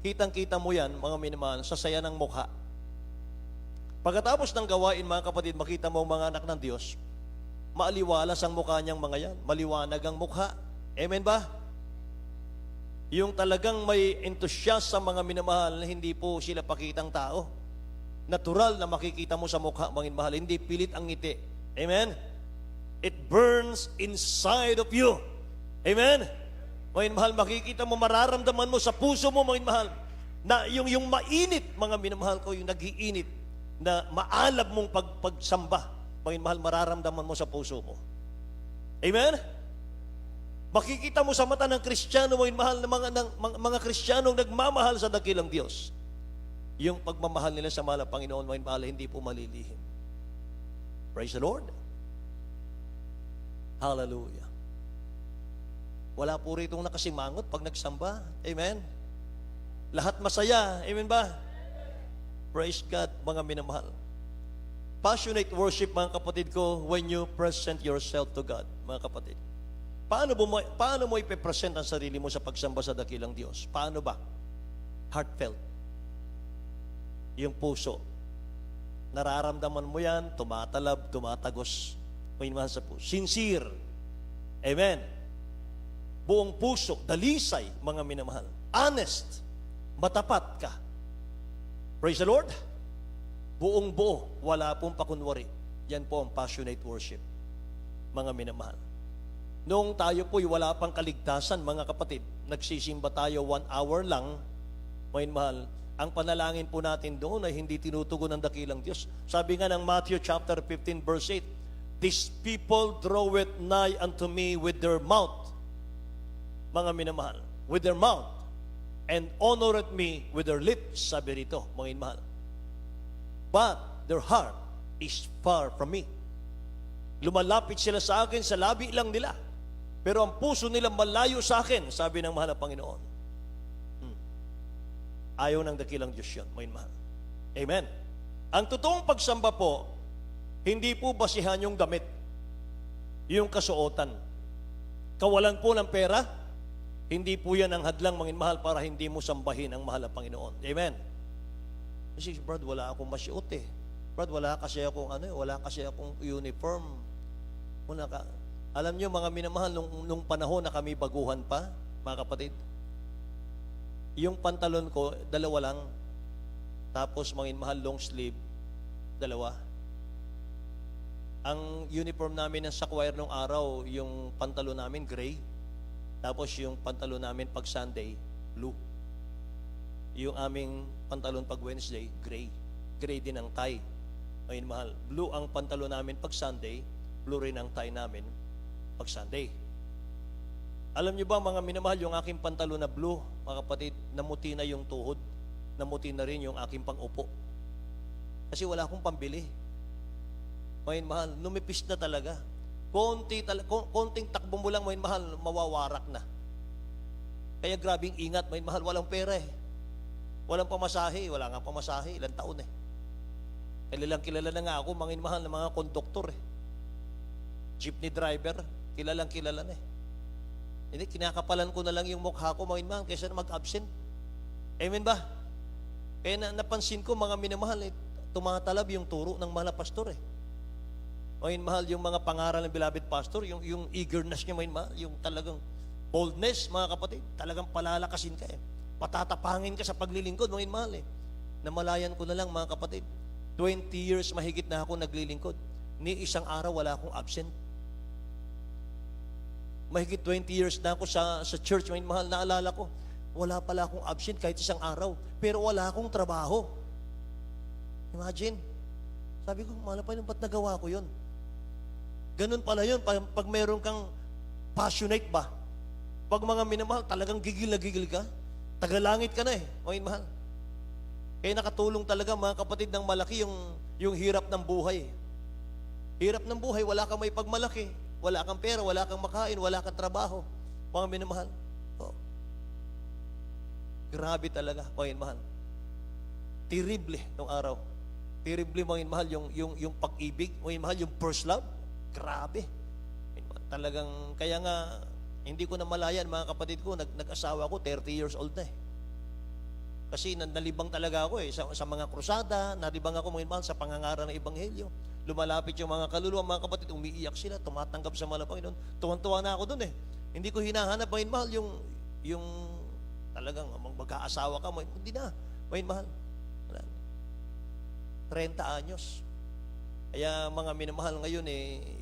kitang-kita mo yan, mga minamahal, sa saya ng mukha. Pagkatapos ng gawain, mga kapatid, makita mo ang mga anak ng Diyos, maaliwalas ang mukha niyang mga yan. Maliwanag ang mukha. Amen ba? Yung talagang may entusiasta mga minamahal, hindi po sila pakitang tao. Natural na makikita mo sa mukha, mga minamahal, hindi pilit ang ngiti. Amen? It burns inside of you. Amen? Mga minamahal, makikita mo, mararamdaman mo sa puso mo, mga minamahal, na yung mainit, mga minamahal ko, yung nag-iinit, na maalab mong pagsamba, mga minamahal, mararamdaman mo sa puso mo. Amen? Makikita mo sa mata ng Kristiyano, mga mahal na mga Kristiyanong nagmamahal sa dakilang Diyos. Yung pagmamahal nila sa mahal na Panginoon, mga mahal, hindi po malilihim. Praise the Lord. Hallelujah. Wala po rito nakasimangot pag nagsamba. Amen. Lahat masaya. Amen ba? Praise God, mga minamahal. Passionate worship, mga kapatid ko, when you present yourself to God, mga kapatid. Paano mo ipepresent ang sarili mo sa pagsamba sa dakilang Diyos? Paano ba? Heartfelt. Yung puso. Nararamdaman mo yan, tumatalab, tumatagos. May mahal sa puso. Sincere. Amen. Buong puso, dalisay, mga minamahal. Honest. Matapat ka. Praise the Lord. Buong buo, wala pong pakunwari. Yan po ang passionate worship, mga minamahal. Noong tayo po'y wala pang kaligtasan, mga kapatid, nagsisimba tayo 1 hour lang, mga mahal, ang panalangin po natin doon ay hindi tinutugon ng dakilang Diyos. Sabi nga ng Matthew chapter 15 verse 8, "These people draw it nigh unto me with their mouth," mga minamahal, with their mouth, "and honored me with their lips," sabi rito, mga mahal. "But their heart is far from me." Lumalapit sila sa akin sa labi lang nila, pero ang puso nila malayo sa akin, sabi ng mahal na Panginoon. Ayaw ng dakilang Diyos yun, mga mahal. Amen. Ang totoong pagsamba po, hindi po basihan yung damit, yung kasuotan. Kawalan po ng pera, hindi po yan ang hadlang, mga mahal, para hindi mo sambahin ang mahal na Panginoon. Amen. Kasi, Brad, wala akong masyot eh. Brad, wala kasi akong uniform. Wala ka. Alam niyo, mga minamahal, nung panahon na kami baguhan pa, mga kapatid, yung pantalon ko, 2 lang. Tapos, mga mahal, long sleeve, 2. Ang uniform namin sa choir nung araw, yung pantalon namin, gray. Tapos, yung pantalon namin pag Sunday, blue. Yung aming pantalon pag Wednesday, gray. Gray din ang tie. Mga mahal, blue ang pantalon namin pag Sunday, blue rin ang tie namin pag Sunday. Alam niyo ba, mga minamahal, yung aking pantalon na blue, mga kapatid, namuti na yung tuhod, namuti na rin yung aking pang-upo. Kasi wala akong pambili. Mga mahal, numipis na talaga. Konting takbo mo lang, mga mahal, mawawarak na. Kaya grabing ingat, mga mahal, walang pera eh. Walang pamasahe, wala nga pamasahe, ilang taon eh. Kilala na nga ako, mga mahal, na mga konduktor eh. Jeepney driver, kilala na eh. Hindi, kinakapalan ko na lang yung mukha ko, mga minamahal, kaysa na mag-absent. Amen ba? Kaya napansin ko, mga minamahal, tumatalab yung turo ng mga pastor eh. Mga minamahal, yung mga pangaral ng beloved pastor, yung eagerness niya, mga minamahal, yung talagang boldness, mga kapatid, talagang palalakasin ka eh. Patatapangin ka sa paglilingkod, mga minamahal eh. Namalayan ko na lang, mga kapatid, 20 years mahigit na ako naglilingkod. Ni isang araw wala akong absent. Mahigit 20 years na ako sa church, may mahal, naalala ko, wala pala akong absent kahit isang araw, pero wala akong trabaho. Imagine. Sabi ko, mahal pa yun, ba't nagawa ko yun? Ganun pala yun, pag meron kang passionate ba? Pag mga minamahal, talagang gigil na gigil ka, tagalangit ka na eh, mga mahal. Kaya nakatulong talaga, mga kapatid, ng malaki yung hirap ng buhay. Hirap ng buhay, wala kang may pagmalaki. Wala kang pera, wala kang makain, wala kang trabaho. Mga minamahal. Oh. Grabe talaga, mga minamahal. Terrible nung araw. Terrible, mga minamahal, yung pag-ibig, mga minamahal, yung first love. Grabe. Talagang, kaya nga, hindi ko na malayan, mga kapatid ko, nag-asawa ko, 30 years old na eh. Kasi nalibang talaga ako eh, sa mga krusada, nalibang ako, mga minamahal, sa pangangaral ng Ebanghelyo. Lumalapit yung mga kaluluwa, mga kapatid, umiiyak sila, tumatanggap sa mahal na Panginoon. Tuwan-tuwa na ako doon eh. Hindi ko hinahanap, mga mahal, yung talagang mag-aasawa ka, hindi na. May mahal. Wala na. 30 anyos. Kaya mga minamahal ngayon,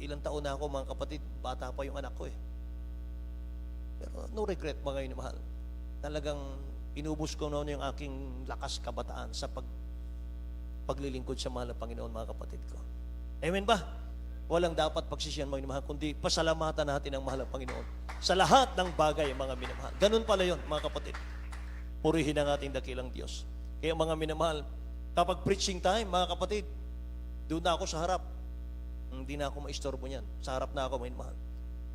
ilang taon na ako, mga kapatid, bata pa yung anak ko . Pero no regret, mga minamahal. Talagang inubos ko noon yung aking lakas kabataan sa paglilingkod sa mahal na Panginoon, mga kapatid ko. Amen ba? Walang dapat pagsisiyan, mga minamahal, kundi pasalamatan natin ang mahal na Panginoon sa lahat ng bagay, mga minamahal. Ganun pala yun, mga kapatid. Purihin ang ating dakilang Diyos. Kaya mga minamahal, kapag preaching time, mga kapatid, doon na ako sa harap. Hindi na ako maistorbo niyan. Sa harap na ako, mga minamahal.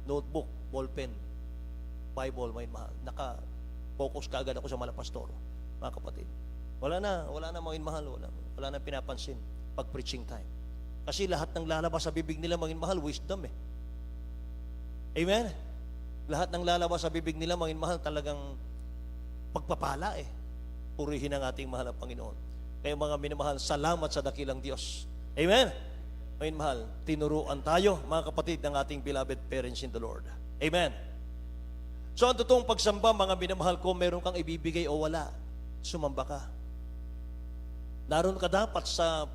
Notebook, ballpen, Bible, mga minamahal. Naka-focus kaagad ako sa malapastor, mga kapatid. Wala na mga minamahal. Wala na pinapansin pag preaching time. Kasi lahat ng lalabas sa bibig nila, mga minamahal, wisdom . Amen? Lahat ng lalabas sa bibig nila, mga minamahal, talagang pagpapala . Purihin ang ating mahal na Panginoon. Kaya mga minamahal, salamat sa dakilang Diyos. Amen? Mga minamahal, tinuruan tayo, mga kapatid, ng ating beloved parents in the Lord. Amen? So, ang totoong pagsamba, mga minamahal ko, meron kang ibibigay o wala, sumamba ka. Naroon ka dapat sa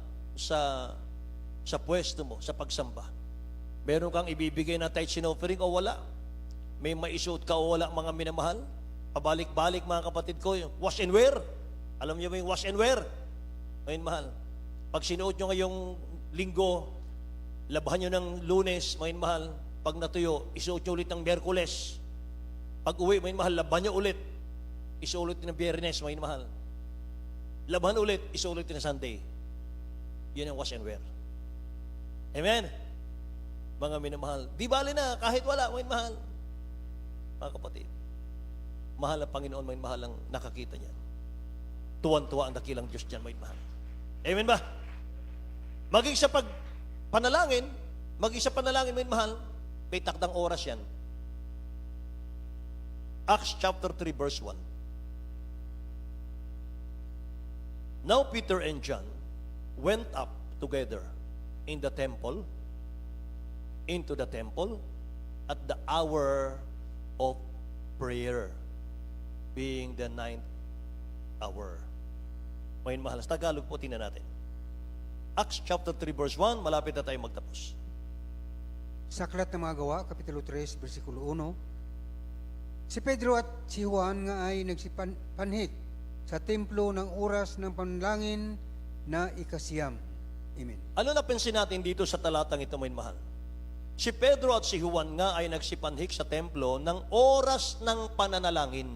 pwesto mo, sa pagsamba. Meron kang ibibigay na tithes and offering o wala. May maisuot ka o wala, mga minamahal. Pabalik-balik, mga kapatid ko, yung wash and wear. Alam niyo ba yung wash and wear? Mga minamahal. Pag sinuot nyo ngayong linggo, labahan nyo ng Lunes, mga minamahal. Pag natuyo, isuot nyo ulit ng Miyerkules. Pag uwi, mga minamahal, laban nyo ulit. Isuot ng Biyernes, mga minamahal. Laban ulit, isuot ng Sunday. Yun ang wash and wear. Amen? Mga minamahal. Di bali na, kahit wala, mga minamahal. Mga kapatid, mahal na Panginoon, mga minamahal ang nakakita niyan. Tuwan-tuwa ang dakilang Diyos diyan, mga minamahal. Amen ba? Maging sa panalangin, mga minamahal, may takdang oras yan. Acts chapter 3 verse 1. Now Peter and John went up together into the temple at the hour of prayer, being the 9th hour. Ngayon mahal, sa Tagalog po tingnan natin. Acts chapter 3 verse 1, malapit na tayo magtapos. Sa Aklat ng mga Gawa, Kapitulo 3, versikulo 1, si Pedro at si Juan nga ay nagsipanhik sa templo ng oras ng panalangin na ikasiyam. Amen. Ano napansin natin dito sa talatang ito, mga mahal? Si Pedro at si Juan nga ay nagsipanhik sa templo ng oras ng pananalangin.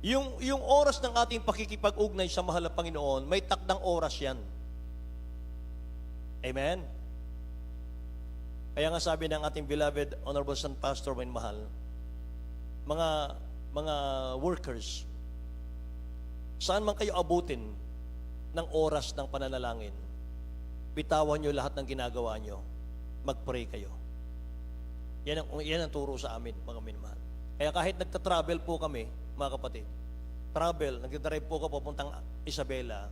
Yung oras ng ating pakikipag-ugnay sa mahal na Panginoon, may takdang oras yan. Amen? Kaya nga sabi ng ating beloved Honorable Son Pastor, mga mahal, mga workers, saan man kayo abutin ng oras ng pananalangin, bitawan nyo lahat ng ginagawa nyo, mag-pray kayo. Yan ang turo sa amin, mga minamahal. Kaya kahit nagta-travel po kami, mga kapatid, nagdadrive po ko papuntang Isabela,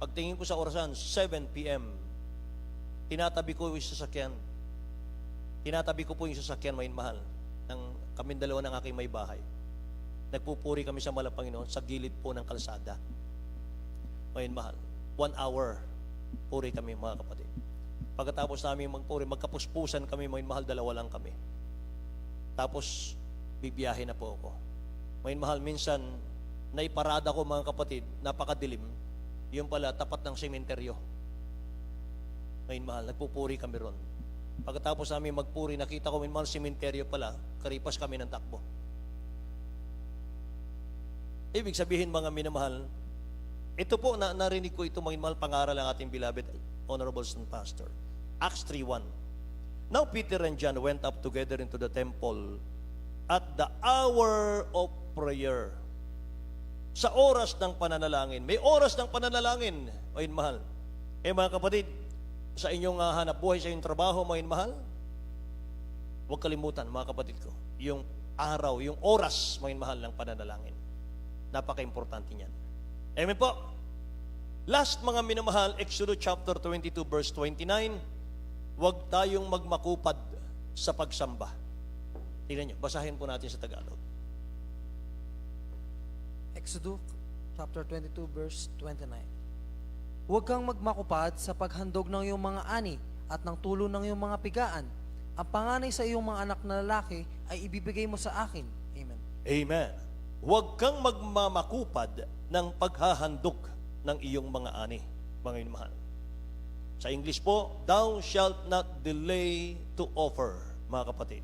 pagtingin ko sa orasan, 7 p.m., tinatabi ko yung sasakyan. Tinatabi ko po yung sasakyan, mga minamahal, ng kaming dalawa ng aking may bahay. Nagpupuri kami sa mahal na Panginoon sa gilid po ng kalsada. Mga minamahal, 1 hour, puri kami, mga kapatid. Pagkatapos namin magpuri, magkapuspusan kami, mga minamahal, dalawa lang kami. Tapos, bibiyahe na po ako. Mga minamahal, minsan, naiparada ko, mga kapatid, napakadilim, yung pala, tapat ng sementeryo. Ngayon mahal, nagpupuri kami ron. Pagkatapos namin magpuri, nakita ko minamahal sementeryo pala, karipas kami ng takbo. Ibig sabihin, mga minamahal, ito po, narinig ko ito, mga minamahal, pangaral ng ating beloved Honorable Son Pastor. Acts 3:1. Now Peter and John went up together into the temple at the hour of prayer. Sa oras ng pananalangin. May oras ng pananalangin, mga minamahal. Mga kapatid, sa inyong hanap buhay, sa inyong trabaho, mga mahal, huwag kalimutan, mga kapatid ko, yung araw, yung oras, mga mahal, ng pananalangin. Napaka-importante niyan. Amen po. Last, mga minamahal, Exodus chapter 22, verse 29, huwag tayong magmakupad sa pagsamba. Tingnan nyo, basahin po natin sa Tagalog. Exodus chapter 22 verse 29. Huwag kang magmakupad sa paghandog ng iyong mga ani at ng tulo ng iyong mga pigaan. Ang panganay sa iyong mga anak na lalaki ay ibibigay mo sa akin. Amen. Amen. Huwag kang magmamakupad ng paghahandog ng iyong mga ani, mga minamahal. Sa English po, thou shalt not delay to offer, mga kapatid.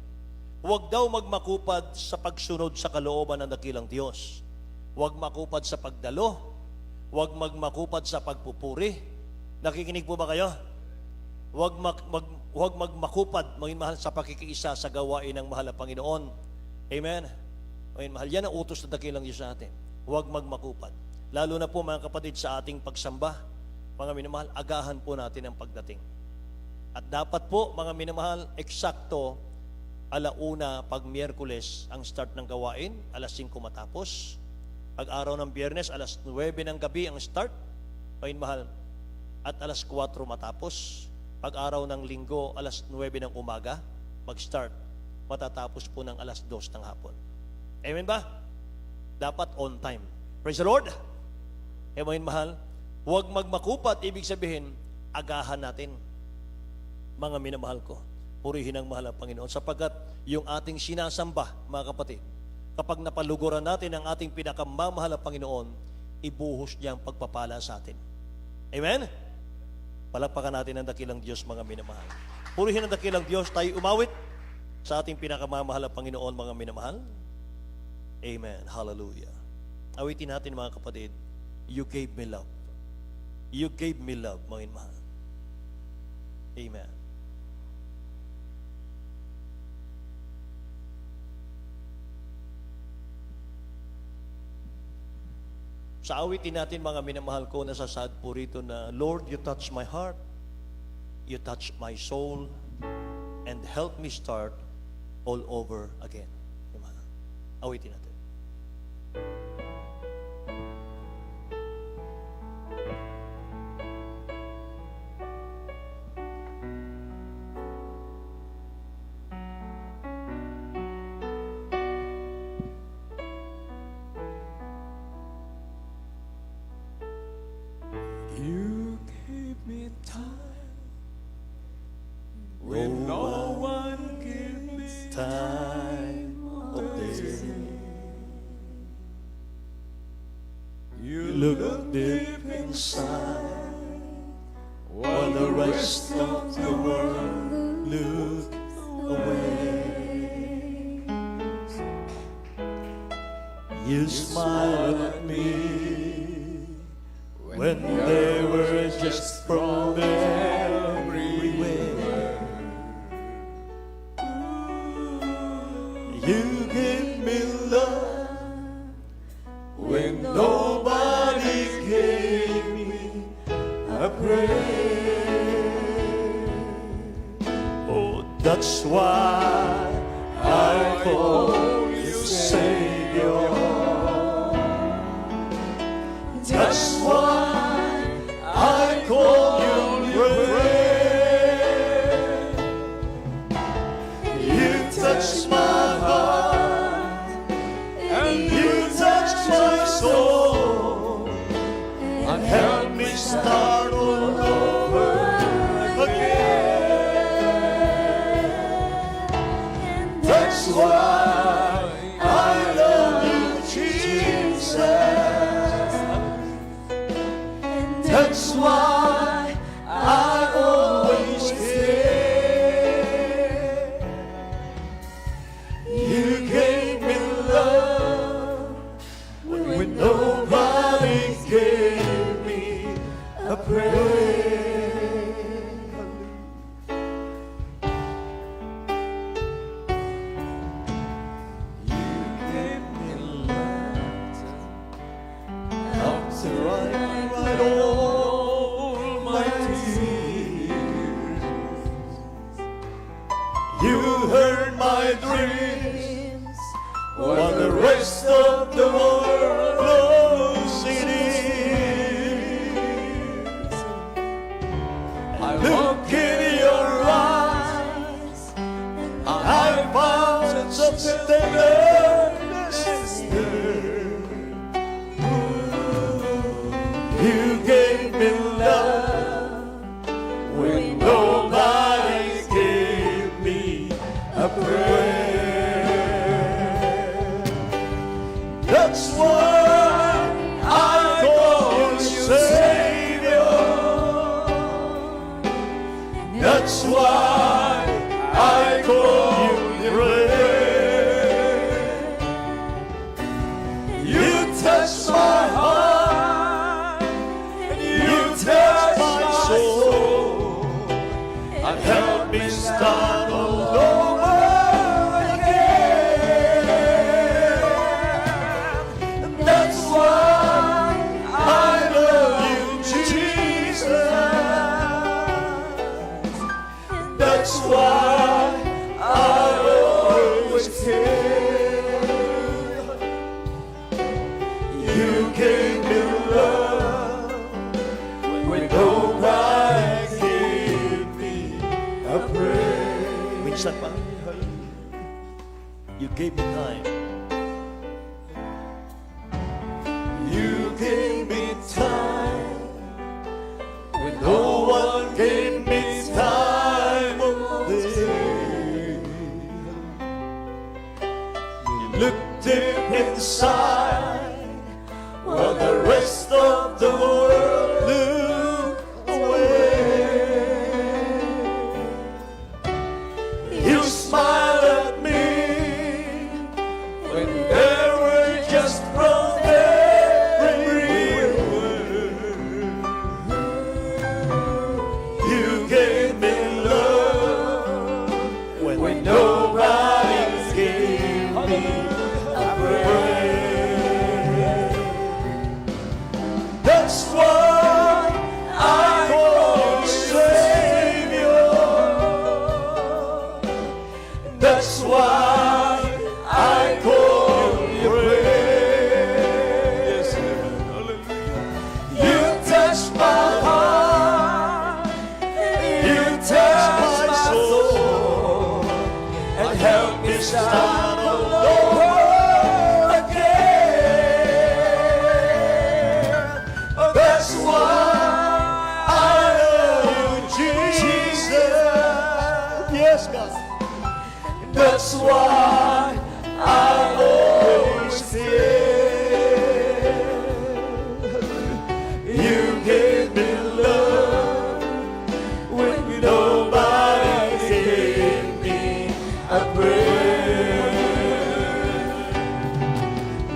Huwag daw magmakupad sa pagsunod sa kalooban ng dakilang Diyos. Huwag makupad sa pagdalo. Huwag magmakupad sa pagpupuri. Nakikinig po ba kayo? Huwag magmakupad, mga mahal, sa pakikiisa sa gawain ng mahal na Panginoon. Amen? Mga mahal, yan ang utos na dakilang Diyos sa atin. Huwag magmakupad. Lalo na po mga kapatid sa ating pagsamba, mga minamahal, agahan po natin ang pagdating. At dapat po, mga minamahal, eksakto, alauna pag Miyerkules ang start ng gawain, alas 5 matapos. Pag araw ng Biyernes, alas 9 ng gabi ang start, mga minamahal, at alas 4 matapos. Pag araw ng Linggo, alas 9 ng umaga, mag-start. Matatapos po ng alas 2 ng hapon. Amen ba? Dapat on time. Praise the Lord! Mga mahal, huwag magmakupad, ibig sabihin, agahan natin, mga minamahal ko. Purihin ang mahal ng Panginoon, sapagkat yung ating sinasamba, mga kapatid, kapag napaluguran natin ang ating pinakamamahal na Panginoon, ibuhos niya ang pagpapala sa atin. Amen? Palakpakan natin ang dakilang Diyos, mga minamahal. Purihin ang dakilang Diyos, tayo umawit sa ating pinakamamahal na Panginoon, mga minamahal. Amen. Hallelujah. Awitin natin, mga kapatid, you gave me love. You gave me love, mga minamahal. Amen. Sa awitin natin, mga minamahal ko, nasasad po rito na, Lord, you touch my heart, you touch my soul, and help me start all over again. Awitin natin. You gave me time when no one gave me Time of day. You Look deep inside, while the rest of the world look away. You smiled at me when they were just from everywhere. You gave me love when nobody gave me a prayer. Oh, that's why I call you Savior. That's why I call you friend. You touch my heart, and you touch my soul, and help me start all over again. That's why I love you, Jesus. That's why I always care. You gave me love when nobody gave me a prayer. You gave me love after I cried all my tears. You heard my dreams while the rest of the world lost in tears. I look in your eyes, I found something tender. You gave me love when nobody gave me a prayer. That's why I call you Savior. That's why I call you great. You touch my heart, and you touch my soul, and help me start all over again. And that's why I love you, Jesus. That's why I always care. You gave me love when nobody gave me a prayer. Minsan pa, you gave me time. You gave me time when no one gave me time of day. You looked deep inside while the rest of the world looked away. You smiled at me when there were just problems everywhere. You gave me love when nobody gave me a prayer. That's why I call you Savior. That's why I call you praise. You touch my heart, you touch my soul, and help me start all over again. That's why I love you, Jesus. Yes, God. That's why I always care. You gave me love when nobody gave me a prayer.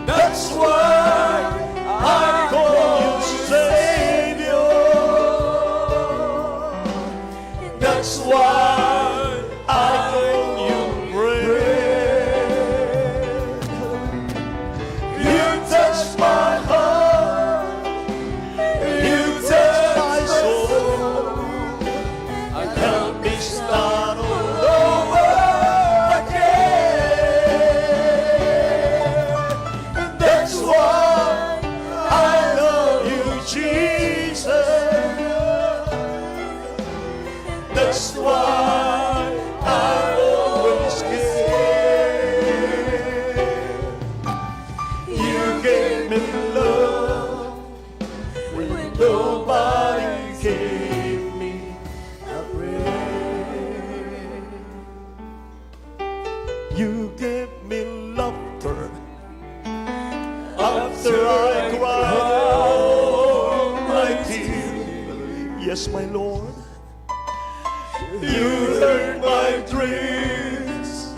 That's why I call you Savior. That's why I call you great. You touch my heart, you touch my soul, and help me start all over again. And that's why I love you, Jesus. That's why I always care. You gave me love when nobody gave me a prayer. You gave me laughter after I cried all my tears. Yes, my Lord. You heard my dreams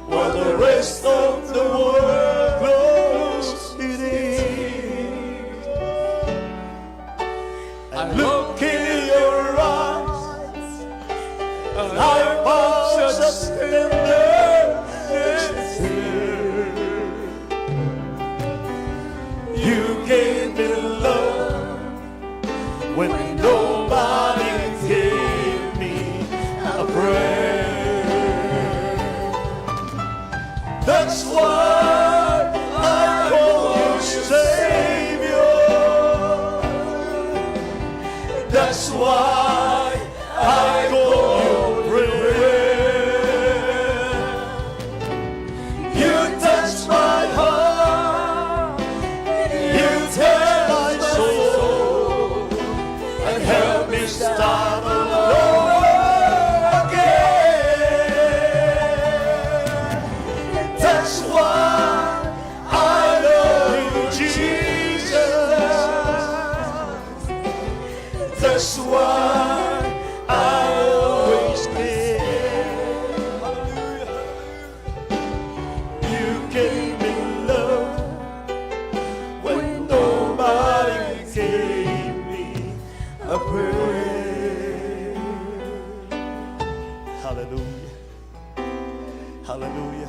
while the rest of the world closed it in. I look in your eyes and I found such tenderness here. You gave me love when nobody gave me a prayer. That's why I call you Savior. That's why I call you prayer. You touch my heart, you touch my soul,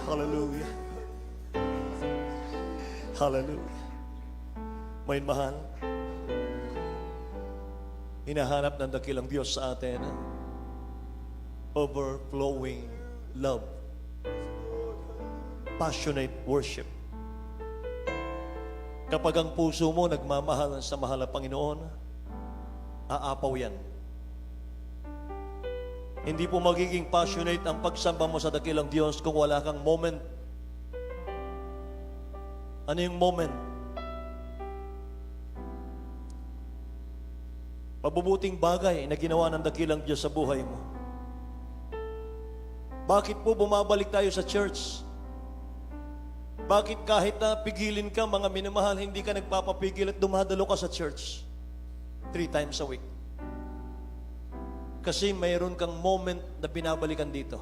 Hallelujah. Hallelujah. May mahal, hinahanap ng dakilang Diyos sa atin overflowing love, passionate worship. Kapag ang puso mo nagmamahal sa mahal na Panginoon, aapaw yan. Hindi po magiging passionate ang pagsamba mo sa dakilang Diyos kung wala kang moment. Ano yung moment? Mabubuting bagay na ginawa ng dakilang Diyos sa buhay mo. Bakit po bumabalik tayo sa church? Bakit kahit na pigilin ka, mga minamahal, hindi ka nagpapapigil at dumadalo ka sa church 3 times a week? Kasi mayroon kang moment na binabalikan dito.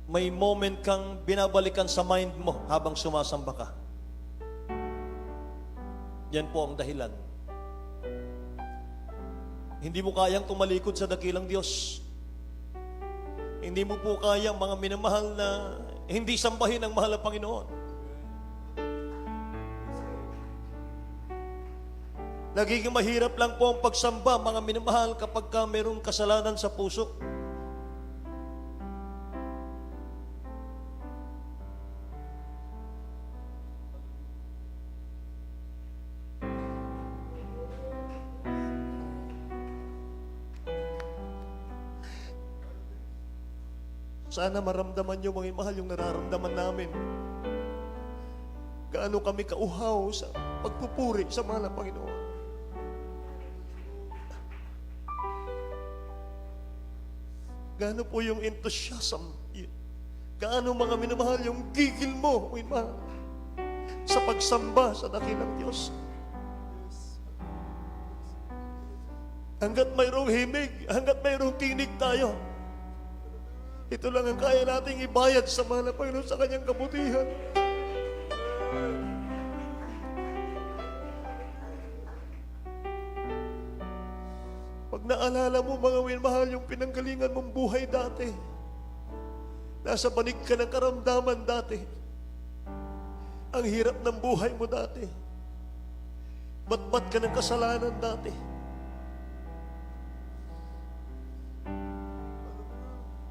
May moment kang binabalikan sa mind mo habang sumasamba ka. Yan po ang dahilan. Hindi mo kayang tumalikod sa dakilang Diyos. Hindi mo po kayang, mga minamahal, na hindi sambahin ang mahal na Panginoon. Nagiging mahirap lang po ang pagsamba, mga minamahal, kapag ka mayroong kasalanan sa puso. Sana maramdaman niyo, mga mahal, yung nararamdaman namin. Gaano kami kauhaw sa pagpupuri sa mahal na Panginoon. Gaano po yung enthusiasm, gaano, mga minamahal, yung gigil mo, mga mahal, sa pagsamba sa dakilang Diyos. Hanggat mayroong himig, hanggat mayroong tinig tayo, ito lang ang kaya nating ibayad sa mahal na Panginoon sa kanyang kabutihan. Pag naalala mo, mga minamahal, yung pinanggalingan mong buhay dati, nasa banig ka ng karamdaman dati, ang hirap ng buhay mo dati, batbat ka ng kasalanan dati,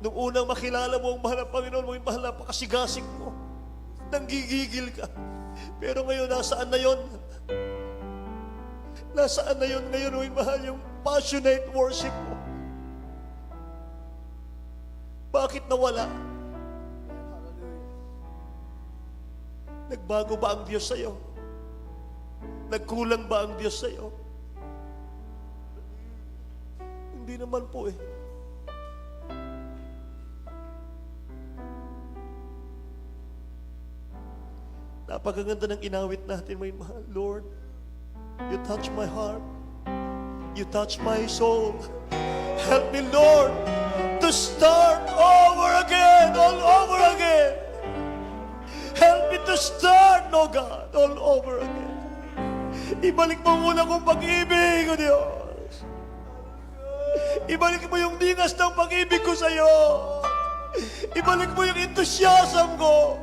nung unang makilala mo ang mahal na Panginoon mo, yung mahal na pakasigasig mo, nanggigigil ka. Pero ngayon, nasaan na yon? Nasaan na yon ngayon, yung mahal, yung passionate worship mo? Bakit nawala? Nagbago ba ang Diyos sa'yo? Nagkulang ba ang Diyos sa'yo? Hindi naman po eh. Napakaganda ng inawit natin, may mahal. Lord, you touch my heart. You touch my soul. Help me, Lord, to start over again, all over again. Help me to start, no God, all over again. Ibalik mo muna kong pag-ibig, O Diyos. Ibalik mo yung dingas ng pag-ibig ko sa'yo. Ibalik mo yung enthusiasm ko.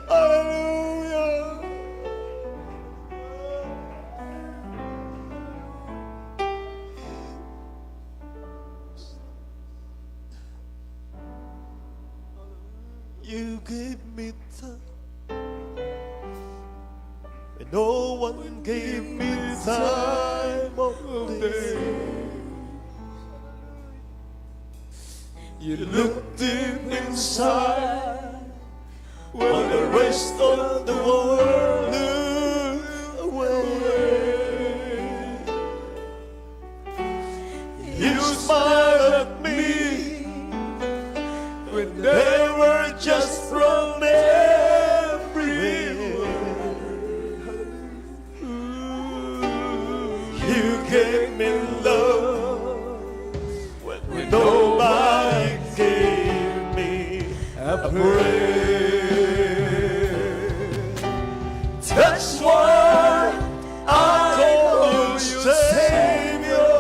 Hallelujah. You gave me time, and no one gave me time of day. You looked deep inside, while the rest of the world looked away. You smiled at me when they were just from everywhere. You gave me love when nobody gave me a prayer. That's why I call you Savior.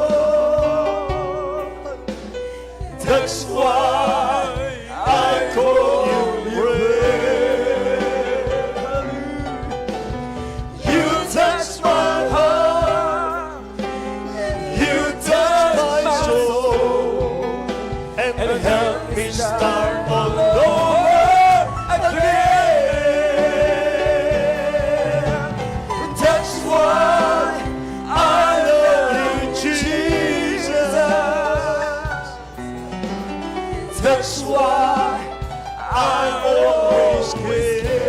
I always care.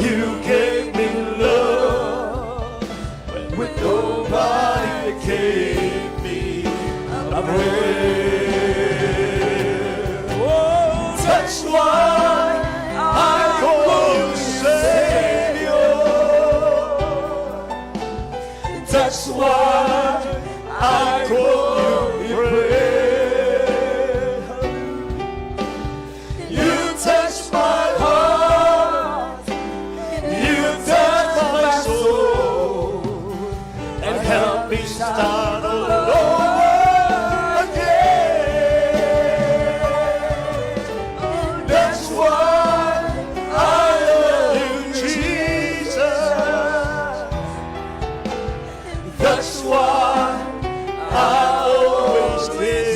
You gave me love when nobody gave me a prayer. Oh, that's why I call you Savior. That's why I call you friend. You touch my heart, you touch my soul, and help me start all over again. That's why I love you, Jesus. That's why I always care.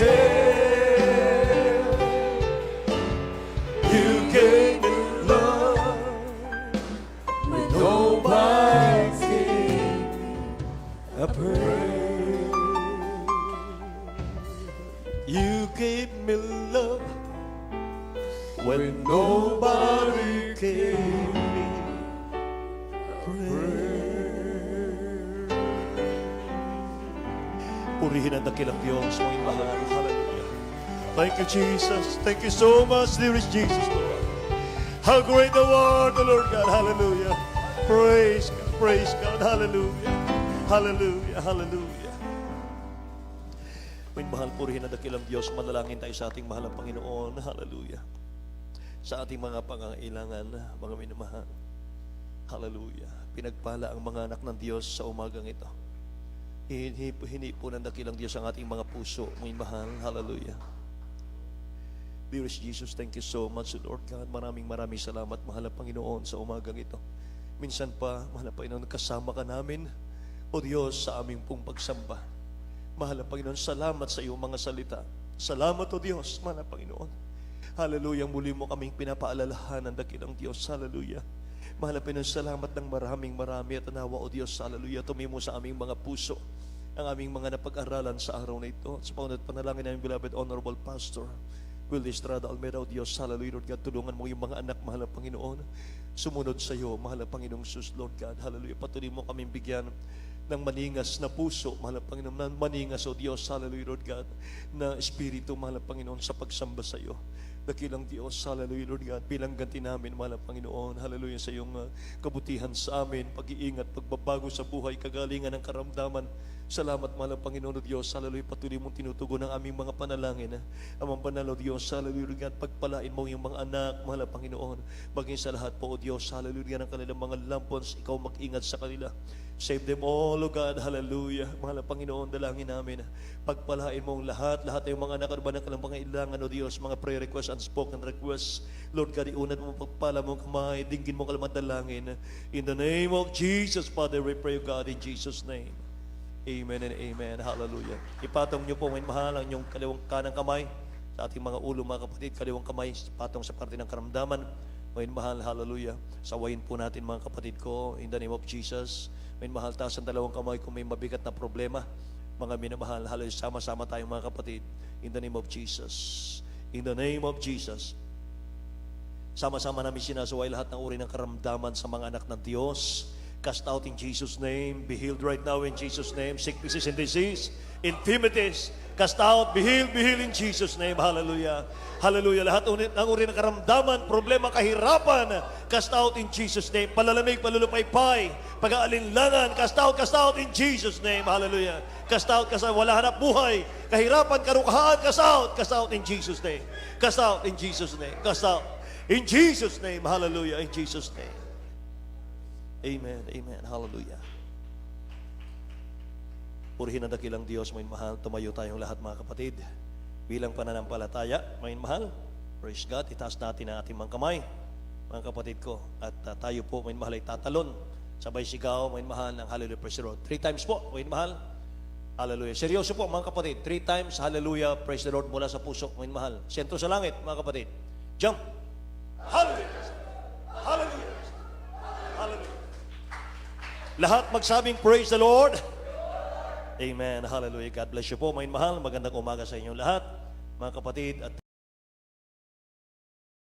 You gave me love when nobody gave me a prayer. You gave me love when nobody gave me a prayer. Purihin ang dakilang Diyos, mga mahal. Hallelujah. Thank you, Jesus. Thank you so much, dearest Jesus, Lord. How great thou art, the Lord God. Hallelujah. Praise God. Praise God. Hallelujah. Hallelujah. Hallelujah. Mga mahal, purihin ang dakilang Diyos. Manalangin tayo sa ating mahal na Panginoon. Hallelujah. Sa ating mga pangangailangan, mga minamahal. Hallelujah. Pinagpala ang mga anak ng Diyos sa umagang ito. Hini po ng dakilang Diyos ang ating mga puso, mga mahal. Hallelujah. Dearest Jesus, thank you so much, Lord God. Maraming salamat, mahal na Panginoon, sa umagang ito. Minsan pa, mahal na Panginoon, kasama ka namin, o Diyos, sa aming pong pagsamba. Mahal na Panginoon, salamat sa iyong mga salita. Salamat, o Diyos, mahal na Panginoon. Hallelujah, muli mo kaming pinapaalalahanan, dakilang Diyos. Hallelujah. Mahal na Panginoon, salamat ng marami at nawa, o Diyos, hallelujah, tumimo sa aming mga puso ang aming mga napag-aralan sa araw na ito. Sa Panginoon, panalangin namin, beloved Honorable Pastor Will Estrada Almeida, o Diyos, hallelujah, Lord God, tulungan mo yung mga anak, mahal na Panginoon, sumunod sa iyo, mahal na Panginoong Sus, Lord God, hallelujah, patuloy mo kaming bigyan ng maningas na puso, mahal na Panginoon, na maningas, o Diyos, hallelujah, Lord God, na espiritu, mahal na Panginoon, sa pagsamba sa iyo. Dakilang Diyos, hallelujah, Lord God, bilang ganti namin, mahal na Panginoon, hallelujah, sa iyong kabutihan sa amin, pag-iingat, pagbabago sa buhay, kagalingan ng karamdaman. Salamat, mahal na Panginoon, o Diyos, hallelujah, patuloy mong tinutugon ang aming mga panalangin. Amang banal, o Diyos, hallelujah, Lord God, pagpalain mo yung mga anak, mahal na Panginoon, maging sa lahat po, o Diyos, hallelujah, ng kanilang mga lampons, ikaw mag-ingat sa kanila. Save them all, O God, hallelujah. Mahal na Panginoon, dalangin namin, pagpalain mo ang lahat ay mga anak, ano ba ng kanilang pangailangan, O Diyos, mga prayer requests, unspoken requests. Lord God, iunat mo, pagpala mo kamay, dinggin mo kalaman dalangin. In the name of Jesus, Father, we pray, O God, in Jesus' name. Amen and amen. Hallelujah. Ipatong niyo po, may mahal, ang inyong kaliwang kanang kamay sa ating mga ulo, mga kapatid. Kaliwang kamay, patong sa parte ng karamdaman. May mahal, hallelujah. Sawayin po natin, mga kapatid ko, in the name of Jesus. May mahal, taas ang dalawang kamay kung may mabigat na problema. Mga minamahal, hallelujah. Sama-sama tayong mga kapatid, in the name of Jesus. In the name of Jesus. Sama-sama namin sinasaway lahat ng uri ng karamdaman sa mga anak ng Diyos. Cast out in Jesus' name. Be healed right now in Jesus' name. Sicknesses and disease, infirmities, cast out, be healed in Jesus' name. Hallelujah. Hallelujah. Lahat ng uri ng karamdaman, problema, kahirapan, cast out in Jesus' name. Palalamig, palulupaypay, pag-aalinlangan, cast out in Jesus' name. Hallelujah. Cast out, wala hanap buhay, kahirapan, karukahan, cast out in Jesus' name. Cast out in Jesus' name. Cast out in Jesus' name. Hallelujah. In Jesus' name. Amen, amen, hallelujah. Purihin ang dakilang Diyos, may mahal. Tumayo tayong lahat, mga kapatid, bilang pananampalataya, may mahal. Praise God, itaas natin ang ating mga kamay, mga kapatid ko. At tayo po, may mahal, ay tatalon. Sabay sigaw, may mahal, ng Hallelujah, praise the Lord. 3 times po, may mahal. Hallelujah. Seryoso po, mga kapatid. 3 times, Hallelujah, praise the Lord, mula sa puso, may mahal. Sentro sa langit, mga kapatid. Jump. Hallelujah. Hallelujah. Hallelujah. Lahat magsabing praise the Lord. Amen. Hallelujah. God bless you po, mga mahal. Magandang umaga sa inyong lahat. mga kapatid at